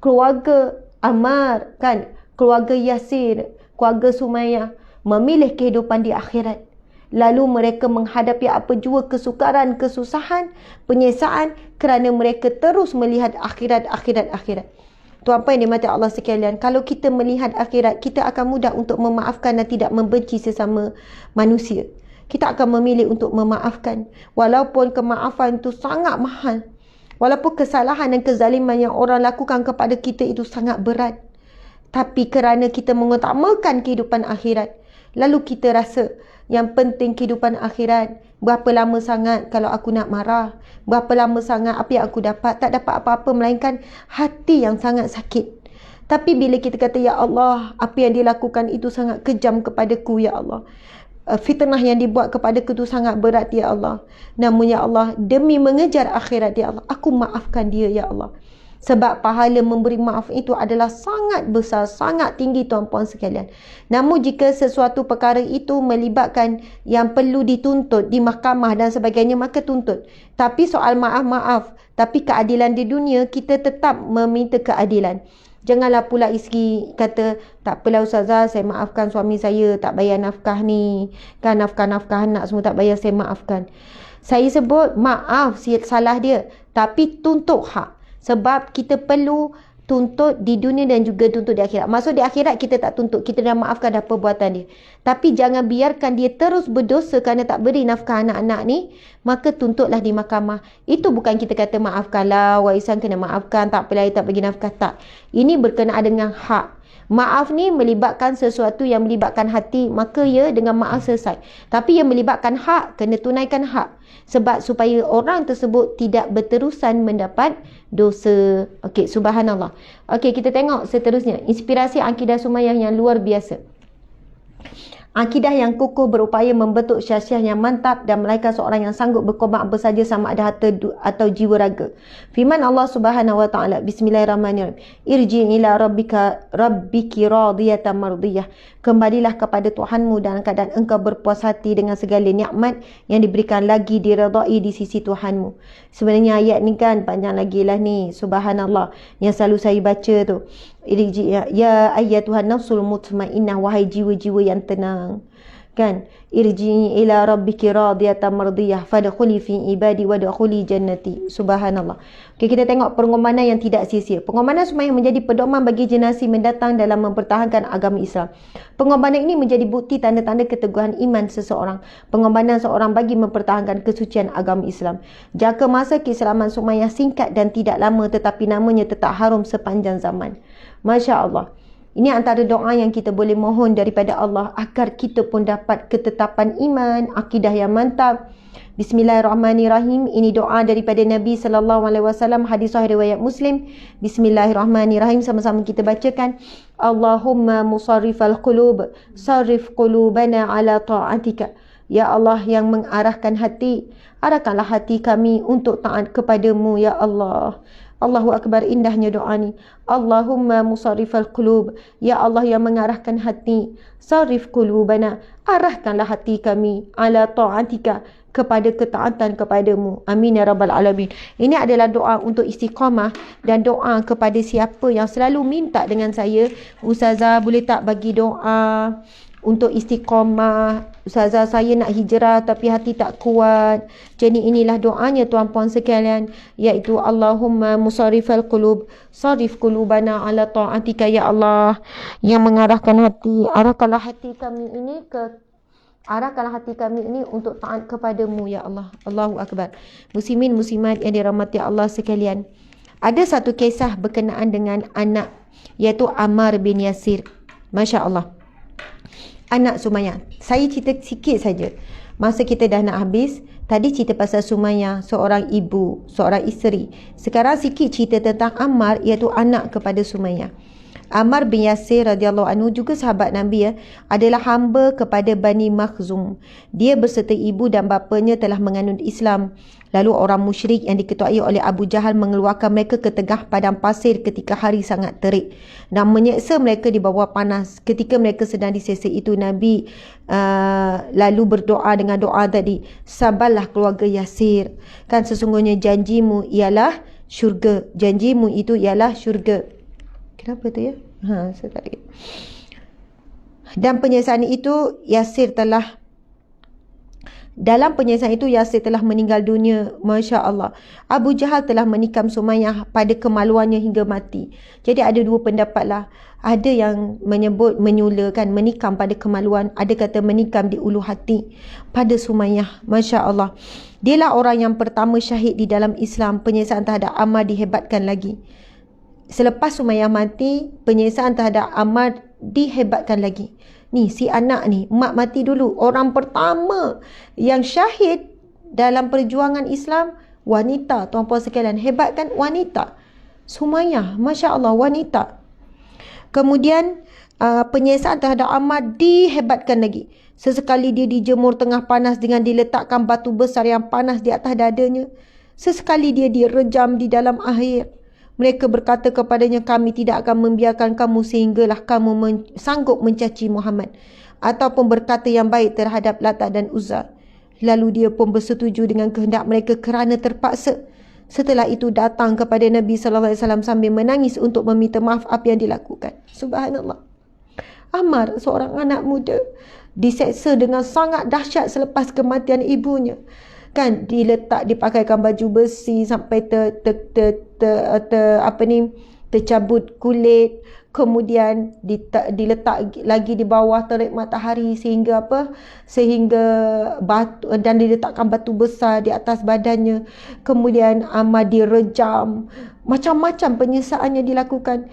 keluarga Ammar kan, keluarga Yasir, keluarga Sumayyah memilih kehidupan di akhirat. Lalu mereka menghadapi apa jua kesukaran, kesusahan, penyiksaan kerana mereka terus melihat akhirat. Tuan-puan yang dimati Allah sekalian, kalau kita melihat akhirat, kita akan mudah untuk memaafkan dan tidak membenci sesama manusia. Kita akan memilih untuk memaafkan. Walaupun kemaafan itu sangat mahal. Walaupun kesalahan dan kezaliman yang orang lakukan kepada kita itu sangat berat. Tapi kerana kita mengutamakan kehidupan akhirat, lalu kita rasa yang penting kehidupan akhirat. Berapa lama sangat kalau aku nak marah? Berapa lama sangat apa yang aku dapat? Tak dapat apa-apa melainkan hati yang sangat sakit. Tapi bila kita kata, Ya Allah, apa yang dilakukan itu sangat kejam kepadaku, Ya Allah. Fitnah yang dibuat kepadaku itu sangat berat, Ya Allah. Namun, Ya Allah, demi mengejar akhirat, Ya Allah, aku maafkan dia, Ya Allah. Sebab pahala memberi maaf itu adalah sangat besar, sangat tinggi tuan-puan sekalian. Namun jika sesuatu perkara itu melibatkan yang perlu dituntut di mahkamah dan sebagainya, maka tuntut. Tapi soal maaf-maaf, tapi keadilan di dunia, kita tetap meminta keadilan. Janganlah pula isteri kata, tak apalah Ustazah, saya maafkan suami saya, tak bayar nafkah ni. Kan nafkah-nafkah anak semua tak bayar, saya maafkan. Saya sebut maaf salah dia, tapi tuntut hak. Sebab kita perlu tuntut di dunia dan juga tuntut di akhirat. Maksud di akhirat kita tak tuntut, kita dah maafkan dah perbuatan dia. Tapi jangan biarkan dia terus berdosa kerana tak beri nafkah anak-anak ni, maka tuntutlah di mahkamah. Itu bukan kita kata maafkanlah, warisan kena maafkan, tak apalah tak bagi nafkah, tak. Ini berkenaan dengan hak. Maaf ni melibatkan sesuatu yang melibatkan hati, maka ya dengan maaf selesai. Tapi yang melibatkan hak, kena tunaikan hak. Sebab supaya orang tersebut tidak berterusan mendapat dosa. Okey, subhanallah. Okey, kita tengok seterusnya. Inspirasi akidah Sumayyah yang luar biasa. Akidah yang kukuh berupaya membentuk syasiah yang mantap dan melahirkan seorang yang sanggup berkorban apa saja sama ada harta atau jiwa raga. Firman Allah Subhanahu wa taala, bismillahirrahmanirrahim. Irji ila rabbiki radiyatan mardiyah. Kembalilah kepada Tuhanmu dalam keadaan engkau berpuas hati dengan segala nikmat yang diberikan lagi diredai di sisi Tuhanmu. Sebenarnya ayat ni kan panjang lagi lah ni. Subhanallah. Yang selalu saya baca tu. Irji ya ayyatuhan nafsul mutmainnah, wahai jiwa-jiwa yang tenang. Kan? Irji ila rabbiki radiyatan mardiyah fadkhuli fi ibadi wadkhuli jannati. Subhanallah. Okey, kita tengok pengorbanan yang tidak sia-sia. Pengorbanan Sumayyah menjadi pedoman bagi generasi mendatang dalam mempertahankan agama Islam. Pengorbanan ini menjadi bukti tanda-tanda keteguhan iman seseorang. Pengorbanan seorang bagi mempertahankan kesucian agama Islam. Jangka masa keislaman Sumayyah singkat dan tidak lama, tetapi namanya tetap harum sepanjang zaman. Masya Allah. Ini antara doa yang kita boleh mohon daripada Allah agar kita pun dapat ketetapan iman, akidah yang mantap. Bismillahirrahmanirrahim. Ini doa daripada Nabi SAW, hadis sahih riwayat Muslim. Bismillahirrahmanirrahim. Sama-sama kita bacakan. Allahumma musarrifal qulub, sarrif qulubana ala ta'atika. Ya Allah yang mengarahkan hati, arahkanlah hati kami untuk taat kepadamu, ya Allah. Allahu Akbar, indahnya doa ni. Allahumma musarrifal qulub, ya Allah yang mengarahkan hati, sarif qulubana, arahkanlah hati kami ala ta'atika, kepada ketaatan kepadamu. Amin ya rabbal alamin. Ini adalah doa untuk istiqamah dan doa kepada siapa yang selalu minta dengan saya, Ustazah boleh tak bagi doa untuk istiqamah, Ustazah saya nak hijrah tapi hati tak kuat. Jadi inilah doanya tuan-puan sekalian, iaitu Allahumma musarrifal qulub, sarif qulubana ala ta'atika, ya Allah yang mengarahkan hati, arahkanlah hati kami ini untuk taat kepadamu, ya Allah. Allahu Akbar. Muslimin muslimat yang dirahmati Allah sekalian, ada satu kisah berkenaan dengan anak, iaitu Ammar bin Yasir. Masya Allah, anak Sumayyah. Saya cerita sikit saja. Masa kita dah nak habis. Tadi cerita pasal Sumayyah, seorang ibu, seorang isteri. Sekarang sikit cerita tentang Ammar, iaitu anak kepada Sumayyah. Ammar bin Yasir radhiyallahu anhu, juga sahabat Nabi, adalah hamba kepada Bani Makhzum. Dia berserta ibu dan bapanya telah menganut Islam. Lalu orang musyrik yang diketuai oleh Abu Jahal mengeluarkan mereka ke tengah padang pasir ketika hari sangat terik dan menyeksa mereka di bawah panas. Ketika mereka sedang diseksa itu, Nabi lalu berdoa dengan doa tadi, sabarlah keluarga Yasir, kan sesungguhnya janjimu ialah syurga. Janjimu itu ialah syurga. Kenapa tu ya? Saya tak lihat. Dan penyiasatan itu Yasir telah meninggal dunia. Masya Allah. Abu Jahal telah menikam Sumayyah pada kemaluannya hingga mati. Jadi ada dua pendapat lah. Ada yang menyebut menyulakan menikam pada kemaluan, ada kata menikam di ulu hati pada Sumayyah. Masya Allah. Dialah orang yang pertama syahid di dalam Islam. Penyiasatan terhadap Ammar dihebatkan lagi. Selepas Sumayyah mati, penyiasatan terhadap Ammar dihebatkan lagi. Ni si anak ni, mak mati dulu. Orang pertama yang syahid dalam perjuangan Islam, wanita. Tuan-puan sekalian, hebat kan? Wanita. Sumayyah, Masya Allah, wanita. Kemudian penyiasatan terhadap Ammar dihebatkan lagi. Sesekali dia dijemur tengah panas dengan diletakkan batu besar yang panas di atas dadanya. Sesekali dia direjam di dalam air. Mereka berkata kepadanya, kami tidak akan membiarkan kamu sehinggalah kamu sanggup mencaci Muhammad, ataupun berkata yang baik terhadap Lata dan Uzza. Lalu dia pun bersetuju dengan kehendak mereka kerana terpaksa. Setelah itu datang kepada Nabi SAW sambil menangis untuk meminta maaf apa yang dilakukan. Subhanallah. Ammar, seorang anak muda, diseksa dengan sangat dahsyat selepas kematian ibunya. Kan dipakaikan baju besi sampai tercabut kulit, kemudian diletak lagi di bawah terik matahari sehingga batu, dan diletakkan batu besar di atas badannya. Kemudian Ammar direjam, macam-macam penyiksaan yang dilakukan.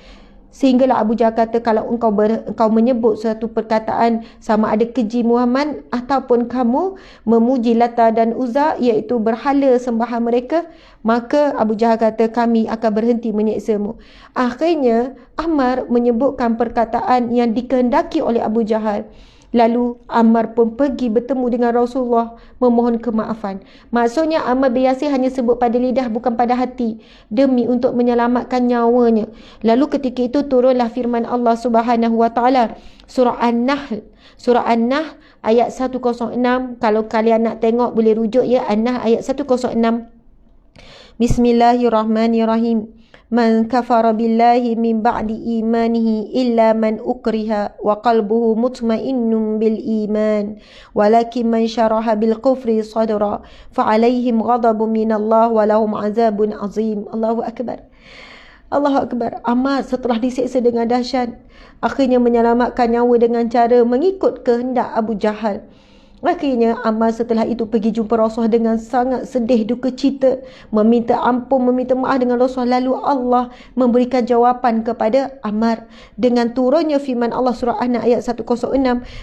Sehinggalah Abu Jahal kata, kalau engkau menyebut suatu perkataan sama ada keji Muhammad ataupun kamu memuji Lata dan Uzza, iaitu berhala sembahan mereka, maka Abu Jahal kata, kami akan berhenti menyeksamu. Akhirnya Ammar menyebutkan perkataan yang dikehendaki oleh Abu Jahal. Lalu Ammar pun pergi bertemu dengan Rasulullah memohon kemaafan. Maksudnya Ammar bin Yasir hanya sebut pada lidah, bukan pada hati, demi untuk menyelamatkan nyawanya. Lalu ketika itu turunlah firman Allah Subhanahu wa taala, surah An-Nahl. Surah An-Nahl ayat 106. Kalau kalian nak tengok boleh rujuk ya, An-Nahl ayat 106. Bismillahirrahmanirrahim. Man kafara billahi min ba'di imanihi illa man ukriha wa qalbuhu mutmainnun bil iman walakin man syaraha bil kufri sadra fa alaihim ghadabun minallah wa lahum azabun azim. Allahu akbar. Allahu akbar. Ammar setelah diseksa dengan dahsyat akhirnya menyelamatkan nyawa dengan cara mengikut kehendak Abu Jahal. Akhirnya Ammar setelah itu pergi jumpa Rasulullah dengan sangat sedih, duka cita, meminta ampun, meminta maaf dengan Rasulullah. Lalu Allah memberikan jawapan kepada Ammar dengan turunnya firman Allah surah An-Nahl ayat 106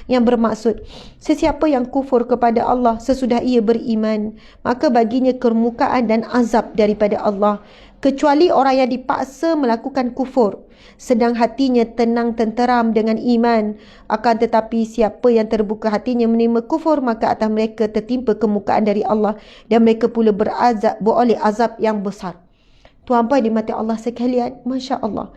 yang bermaksud, sesiapa yang kufur kepada Allah sesudah ia beriman, maka baginya kemukaan dan azab daripada Allah, kecuali orang yang dipaksa melakukan kufur sedang hatinya tenang tenteram dengan iman. Akan tetapi siapa yang terbuka hatinya menerima kufur, maka atas mereka tertimpa kemukaan dari Allah dan mereka pula beroleh azab yang besar. Tuan-puan dimati Allah sekalian, Masya Allah,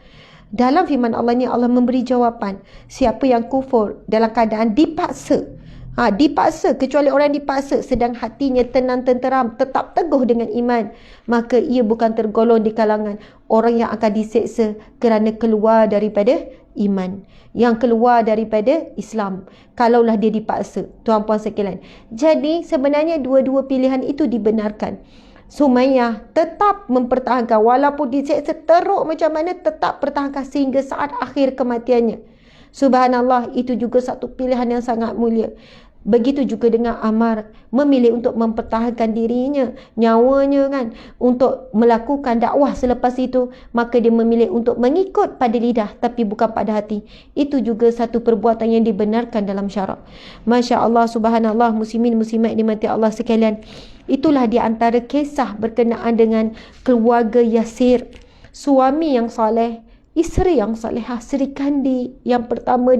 dalam firman Allah ni Allah memberi jawapan, siapa yang kufur dalam keadaan dipaksa, dipaksa, kecuali orang dipaksa sedang hatinya tenang tenteram, tetap teguh dengan iman, maka ia bukan tergolong di kalangan orang yang akan diseksa kerana keluar daripada iman, yang keluar daripada Islam, kalaulah dia dipaksa. Tuan-puan sekalian, jadi sebenarnya dua-dua pilihan itu dibenarkan. Sumayyah tetap mempertahankan, walaupun diseksa teruk macam mana, tetap pertahankan sehingga saat akhir kematiannya. Subhanallah, itu juga satu pilihan yang sangat mulia. Begitu juga dengan Ammar, memilih untuk mempertahankan dirinya, nyawanya kan, untuk melakukan dakwah selepas itu, maka dia memilih untuk mengikut pada lidah tapi bukan pada hati. Itu juga satu perbuatan yang dibenarkan dalam syarak. Masya Allah, subhanallah, muslimin muslimat dimati Allah sekalian. Itulah di antara kisah berkenaan dengan keluarga Yasir, suami yang soleh, isteri yang salihah, Sri Kandi yang pertama,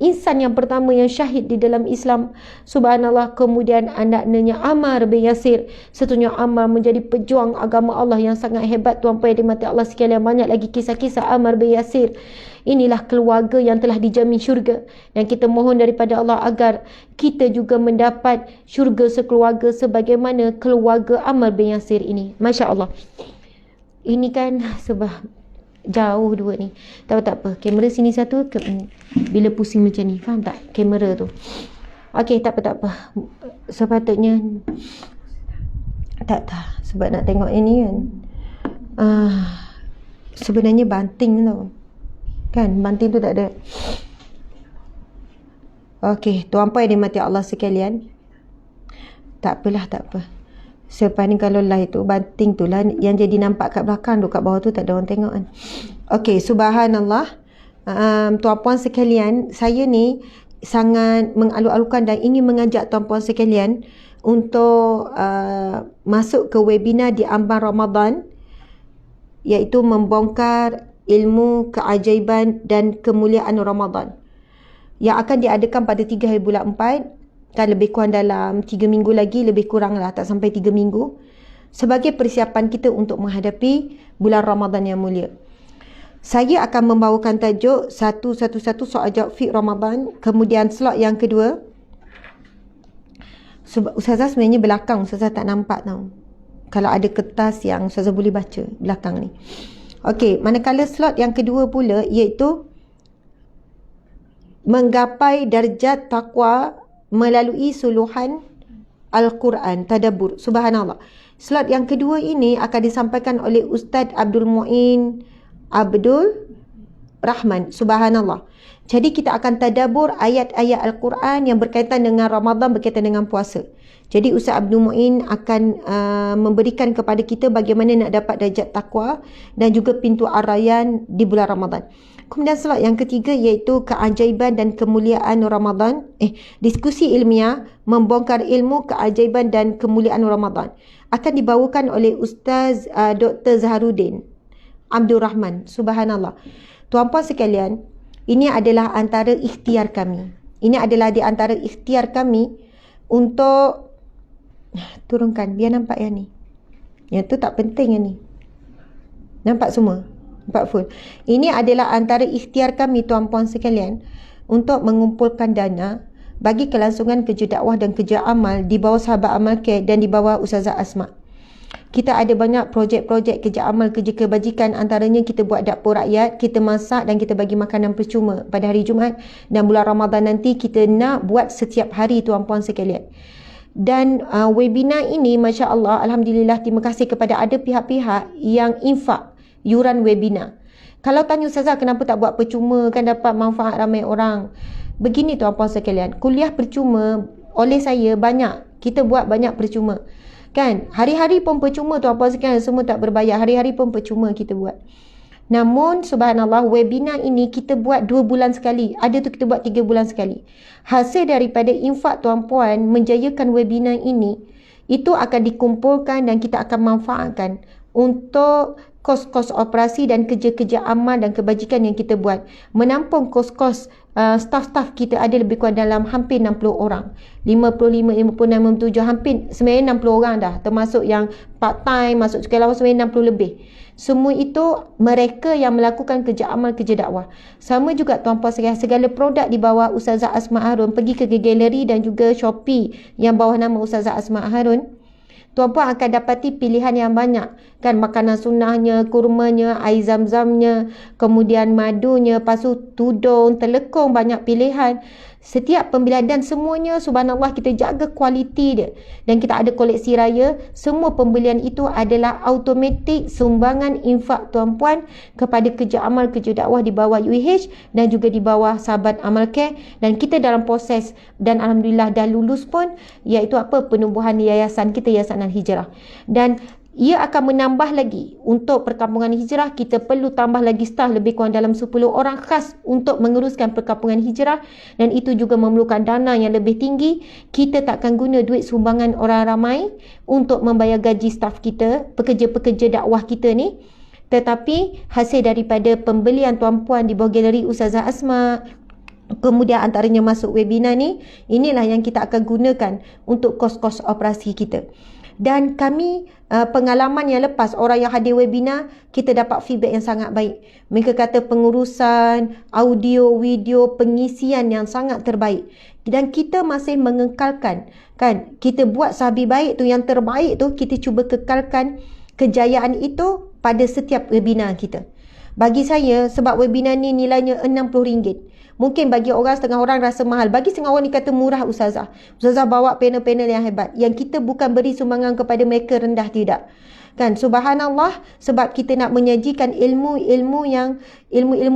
insan yang pertama yang syahid di dalam Islam. Subhanallah. Kemudian anaknya Ammar bin Yasir. Seterusnya Ammar menjadi pejuang agama Allah yang sangat hebat. Tuan-puan yang dimati Allah sekalian, banyak lagi kisah-kisah Ammar bin Yasir. Inilah keluarga yang telah dijamin syurga, dan kita mohon daripada Allah agar kita juga mendapat syurga sekeluarga sebagaimana keluarga Ammar bin Yasir ini. Masya Allah. Ini kan sebab jauh dua ni. Tak apa. Kamera sini satu, bila pusing macam ni, faham tak? Kamera tu. Okey, tak apa. Sepatutnya tak. Sebab nak tengok ini kan. Sebenarnya banting tau. Kan, banting tu tak ada. Okey, tuan-puan yang dimati Allah sekalian. Tak apa. Selepas ni kalau live tu, banting tu lah yang jadi nampak kat belakang tu, kat bawah tu tak ada orang tengok kan. Okey, subhanallah. Tuan-puan sekalian, saya ni sangat mengalu-alukan dan ingin mengajak tuan-puan sekalian untuk masuk ke webinar di Amban Ramadan, iaitu membongkar ilmu keajaiban dan kemuliaan Ramadan, yang akan diadakan pada 3 hari bulan 4, kan, lebih kurang dalam 3 minggu lagi, lebih kurang lah, tak sampai 3 minggu, sebagai persiapan kita untuk menghadapi bulan Ramadan yang mulia. Saya akan membawakan tajuk satu-satu soal jawab fiqh Ramadan. Kemudian slot yang kedua, Ustazah sebenarnya belakang, Ustazah tak nampak tau. Kalau ada kertas yang Ustazah boleh baca belakang ni. Okey, manakala slot yang kedua pula iaitu menggapai darjat takwa melalui suluhan Al-Quran, tadabbur. Subhanallah. Slot yang kedua ini akan disampaikan oleh Ustaz Abdul Muin Abdul Rahman. Subhanallah. Jadi kita akan tadabbur ayat-ayat Al-Quran yang berkaitan dengan Ramadan, berkaitan dengan puasa. Jadi Ustaz Abdul Muin akan memberikan kepada kita bagaimana nak dapat darjat takwa dan juga pintu arrayyan di bulan Ramadan. Kemudian slot yang ketiga iaitu keajaiban dan kemuliaan Ramadan. Diskusi ilmiah membongkar ilmu keajaiban dan kemuliaan Ramadan. Akan dibawakan oleh Ustaz Dr. Zaharuddin Abdul Rahman. Subhanallah. Tuan-puan sekalian, ini adalah antara ikhtiar kami. Ini adalah di antara ikhtiar kami untuk turunkan, biar nampak yang ni. Yang tu tak penting yang ni. Nampak semua? Nampak full? Ini adalah antara ikhtiar kami tuan-puan sekalian untuk mengumpulkan dana bagi kelangsungan kerja dakwah dan kerja amal di bawah Sahabat Amal Care dan di bawah Ustazah Asma. Kita ada banyak projek-projek kerja amal, kerja kebajikan. Antaranya kita buat dapur rakyat, kita masak dan kita bagi makanan percuma pada hari Jumaat. Dan bulan Ramadan nanti kita nak buat setiap hari tuan-puan sekalian. Dan webinar ini, Masya Allah, Alhamdulillah, terima kasih kepada ada pihak-pihak yang infak yuran webinar. Kalau tanya Ustazah kenapa tak buat percuma, kan dapat manfaat ramai orang. Begini tuan-puan sekalian, kuliah percuma oleh saya banyak. Kita buat banyak percuma. Kan? Hari-hari pun percuma tuan-puan sekalian, semua tak berbayar. Hari-hari pun percuma kita buat. Namun subhanallah, webinar ini kita buat 2 bulan sekali. Ada tu kita buat 3 bulan sekali. Hasil daripada infak tuan-puan menjayakan webinar ini, itu akan dikumpulkan dan kita akan manfaatkan untuk kos-kos operasi dan kerja-kerja amal dan kebajikan yang kita buat. Menampung kos-kos staff-staff kita ada lebih kurang dalam hampir 60 orang. 55, 56, 57, hampir sebenarnya 60 orang dah. Termasuk yang part-time, masuk sukarelawan sebenarnya 60 lebih. Semua itu mereka yang melakukan kerja amal, kerja dakwah. Sama juga tuan-puan sekalian, segala produk di bawah Ustazah Asma Harun, pergi ke galeri dan juga Shopee yang bawah nama Ustazah Asma Harun, tuan-puan akan dapati pilihan yang banyak. Kan, makanan sunnahnya, kurmanya, air zam-zamnya, kemudian madunya, lepas tu tudung, telekong, banyak pilihan. Setiap pembelian dan semuanya subhanallah kita jaga kualiti dia. Dan kita ada koleksi raya. Semua pembelian itu adalah automatik sumbangan infak tuan-puan kepada kerja amal, kerja dakwah di bawah UIH dan juga di bawah Sahabat Amal Care. Dan kita dalam proses dan alhamdulillah dah lulus pun, iaitu apa, penubuhan yayasan kita, Yayasan Al-Hijrah. Dan ia akan menambah lagi untuk perkampungan hijrah. Kita perlu tambah lagi staf lebih kurang dalam 10 orang khas untuk menguruskan perkampungan hijrah, dan itu juga memerlukan dana yang lebih tinggi. Kita takkan guna duit sumbangan orang ramai untuk membayar gaji staf kita, pekerja-pekerja dakwah kita ni, tetapi hasil daripada pembelian tuan-puan di bawah galeri Ustazah Asma, kemudian antaranya masuk webinar ni, inilah yang kita akan gunakan untuk kos-kos operasi kita. Dan kami, pengalaman yang lepas, orang yang hadir webinar, kita dapat feedback yang sangat baik. Mereka kata pengurusan, audio, video, pengisian yang sangat terbaik. Dan kita masih mengekalkan, kan, kita buat sehabis baik tu, yang terbaik tu, kita cuba kekalkan kejayaan itu pada setiap webinar kita. Bagi saya, sebab webinar ni nilainya RM60. Mungkin bagi orang, setengah orang rasa mahal. Bagi setengah orang ni kata murah Ustazah. Ustazah bawa panel-panel yang hebat. Yang kita bukan beri sumbangan kepada mereka rendah, tidak. Kan, subhanallah, sebab kita nak menyajikan ilmu-ilmu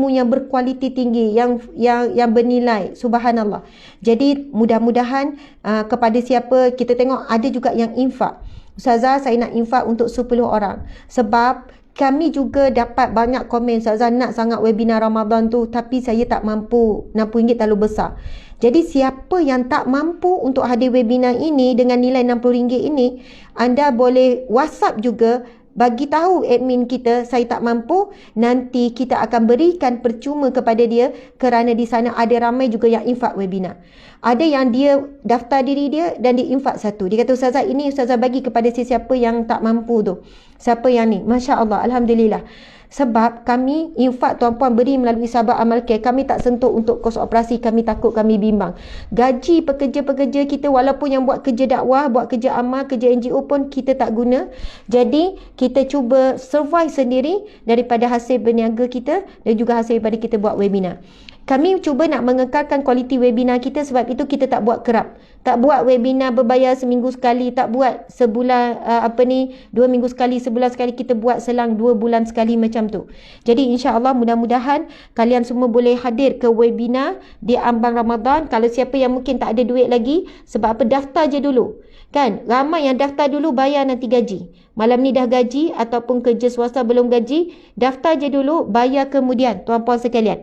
yang berkualiti tinggi, yang bernilai. Subhanallah. Jadi mudah-mudahan kepada siapa, kita tengok ada juga yang infak. Ustazah, saya nak infak untuk 10 orang. Sebab kami juga dapat banyak komen, Ustazah nak sangat webinar Ramadan tu, tapi saya tak mampu, RM60 terlalu besar. Jadi siapa yang tak mampu untuk hadir webinar ini dengan nilai RM60 ini, anda boleh WhatsApp juga, bagi tahu admin kita, saya tak mampu, nanti kita akan berikan percuma kepada dia, kerana di sana ada ramai juga yang infak webinar. Ada yang dia daftar diri dia dan dia infak satu. Dia kata, Ustazah, ini Ustazah bagi kepada siapa yang tak mampu tu. Siapa yang ni? Masya Allah, alhamdulillah. Sebab kami infak tuan-puan beri melalui Sahabat Amal Care, kami tak sentuh untuk kos operasi, kami takut kami bimbang. Gaji pekerja-pekerja kita, walaupun yang buat kerja dakwah, buat kerja amal, kerja NGO pun kita tak guna. Jadi kita cuba survive sendiri daripada hasil berniaga kita dan juga hasil daripada kita buat webinar. Kami cuba nak mengekalkan kualiti webinar kita, sebab itu kita tak buat kerap. Tak buat webinar berbayar seminggu sekali, tak buat sebulan 2 minggu sekali, sebulan sekali, kita buat selang 2 bulan sekali macam tu. Jadi insya-Allah mudah-mudahan kalian semua boleh hadir ke webinar di ambang Ramadan. Kalau siapa yang mungkin tak ada duit lagi, sebab apa, daftar je dulu. Kan? Ramai yang daftar dulu bayar nanti gaji. Malam ni dah gaji ataupun kerja swasta belum gaji, daftar je dulu, bayar kemudian, tuan-puan sekalian.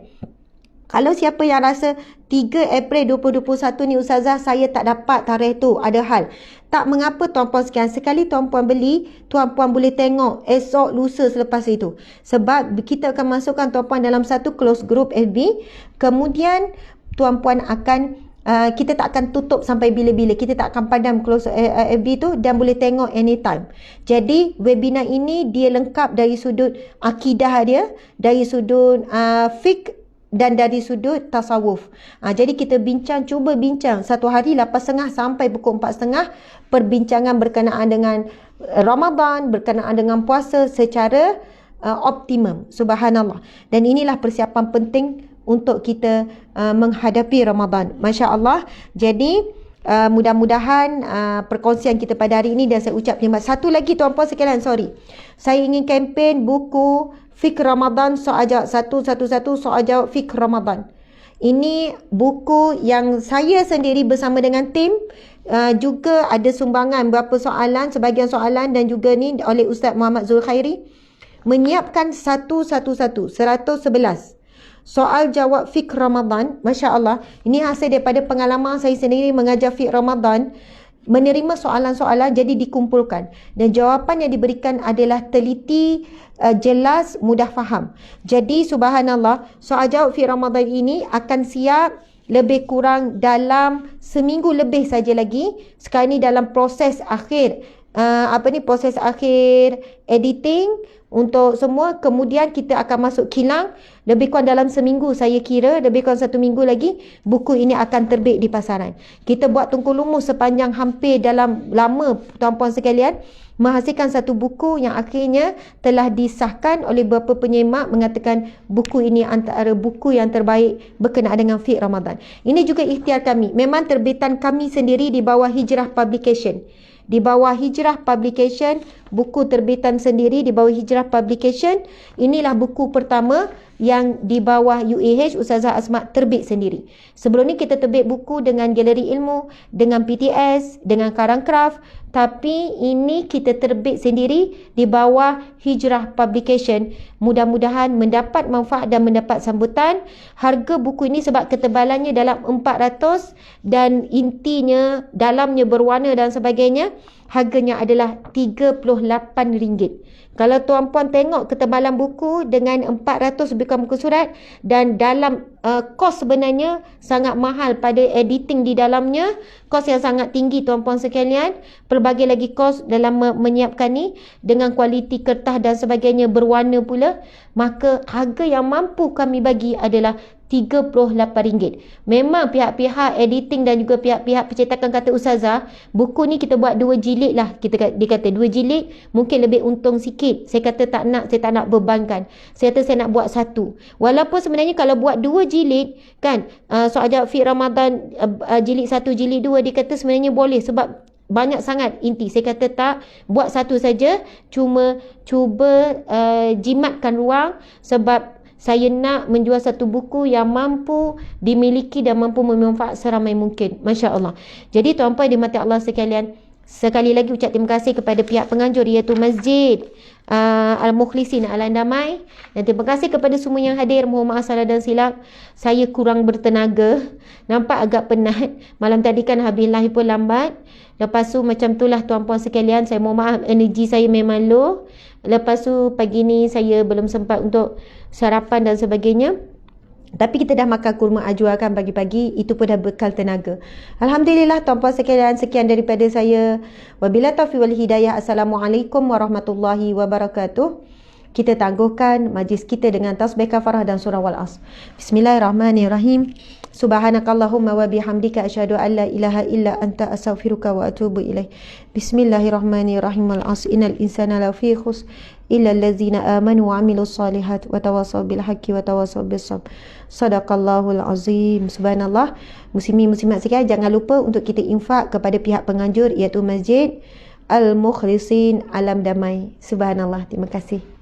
Kalau siapa yang rasa 3 April 2021 ni Ustazah saya tak dapat tarikh tu, ada hal. Tak mengapa tuan-puan sekalian, sekali tuan-puan beli, tuan-puan boleh tengok esok, lusa selepas itu. Sebab kita akan masukkan tuan-puan dalam satu close group FB, kemudian tuan-puan akan kita tak akan tutup sampai bila-bila. Kita tak akan padam close FB tu, dan boleh tengok anytime. Jadi webinar ini dia lengkap dari sudut akidah dia, dari sudut fiqh dan dari sudut tasawuf. Jadi kita cuba bincang 1 hari 8.30 sampai pukul 4.30, perbincangan berkenaan dengan Ramadan, berkenaan dengan puasa secara optimum. Subhanallah. Dan inilah persiapan penting untuk kita menghadapi Ramadan. Masya Allah. Jadi mudah-mudahan perkongsian kita pada hari ini, dan saya ucap terima. Satu lagi tuan-puan sekalian, sorry. Saya ingin kempen buku Fiqh Ramadan soal jawab 111 soal jawab Fiqh Ramadan. Ini buku yang saya sendiri bersama dengan tim, juga ada sumbangan beberapa soalan, sebahagian soalan, dan juga ni oleh Ustaz Muhammad Zulkhairi, menyiapkan 111 soal jawab Fiqh Ramadan. Masya Allah, ini hasil daripada pengalaman saya sendiri mengajar Fiqh Ramadan. Menerima soalan-soalan, jadi dikumpulkan, dan jawapan yang diberikan adalah teliti, jelas, mudah faham. Jadi subhanallah, soal jawab Fiqh Ramadan ini akan siap lebih kurang dalam seminggu lebih saja lagi. Sekarang ni dalam proses akhir proses akhir editing untuk semua. Kemudian kita akan masuk kilang lebih kurang dalam seminggu, saya kira lebih kurang 1 minggu lagi buku ini akan terbit di pasaran. Kita buat tungku lumus sepanjang hampir dalam lama tuan-puan sekalian, menghasilkan satu buku yang akhirnya telah disahkan oleh beberapa penyemak, mengatakan buku ini antara buku yang terbaik berkenaan dengan Fiqh Ramadan. Ini juga ikhtiar kami, memang terbitan kami sendiri di bawah Hijrah Publication. Di bawah Hijrah Publication, buku terbitan sendiri di bawah Hijrah Publication. Inilah buku pertama yang di bawah UAH Ustazah Asma terbit sendiri. Sebelum ni kita terbit buku dengan Galeri Ilmu, dengan PTS, dengan Karang Craft, tapi ini kita terbit sendiri di bawah Hijrah Publication. Mudah-mudahan mendapat manfaat dan mendapat sambutan. Harga buku ini sebab ketebalannya dalam 400 dan intinya dalamnya berwarna dan sebagainya, harganya adalah RM38. Kalau tuan-puan tengok ketebalan buku dengan 400 lebih kurang muka surat, dan dalam kos sebenarnya sangat mahal pada editing di dalamnya, kos yang sangat tinggi tuan-puan sekalian, pelbagai lagi kos dalam menyiapkan ni, dengan kualiti kertas dan sebagainya berwarna pula, maka harga yang mampu kami bagi adalah RM38. Memang pihak-pihak editing dan juga pihak-pihak percetakan kata Ustazah, buku ni kita buat 2 jilid lah. Dia kata 2 jilid mungkin lebih untung sikit. Saya kata saya tak nak bebankan. Saya kata saya nak buat 1. Walaupun sebenarnya kalau buat 2 jilid kan, soal jawab Fiqh Ramadan jilid 1, jilid 2, dia kata sebenarnya boleh sebab banyak sangat inti. Saya kata tak, buat 1 saja, cuma cuba jimatkan ruang, sebab saya nak menjual satu buku yang mampu dimiliki dan mampu bermanfaat seramai mungkin. Masya Allah. Jadi tuan-puan dimati Allah sekalian, sekali lagi ucap terima kasih kepada pihak penganjur, iaitu Masjid Al-Mukhlisin Al-Andamai, dan terima kasih kepada semua yang hadir. Mohon maaf salah dan silap, saya kurang bertenaga, nampak agak penat. Malam tadi kan habis lahir pun lambat. Lepas tu macam itulah tuan-puan sekalian, saya mohon maaf, energi saya memang low. Lepas tu pagi ni saya belum sempat untuk sarapan dan sebagainya. Tapi kita dah makan kurma ajwa kan pagi-pagi, itu pun dah bekal tenaga. Alhamdulillah tuan-puan sekalian, sekian daripada saya. Wabillahi taufiq wal hidayah. Assalamualaikum warahmatullahi wabarakatuh. Kita tangguhkan majlis kita dengan tasbih kafarah dan surah Wal-Asr. Bismillahirrahmanirrahim. Subhanakallahumma wa bihamdika asyhadu an la ilaha illa anta astaghfiruka wa atubu ilaik. Bismillahirrahmanirrahim. Al-'asr innal insana lafi khusr illa allazina amanu wa 'amilus solihat wa tawassaw bil haqqi wa tawassaw bis sabr. Sadaqallahul azim. Subhanallah. Muslimin muslimat sekalian, jangan lupa untuk kita infak kepada pihak penganjur iaitu Masjid Al-Mukhlisin Alam Damai. Subhanallah. Terima kasih.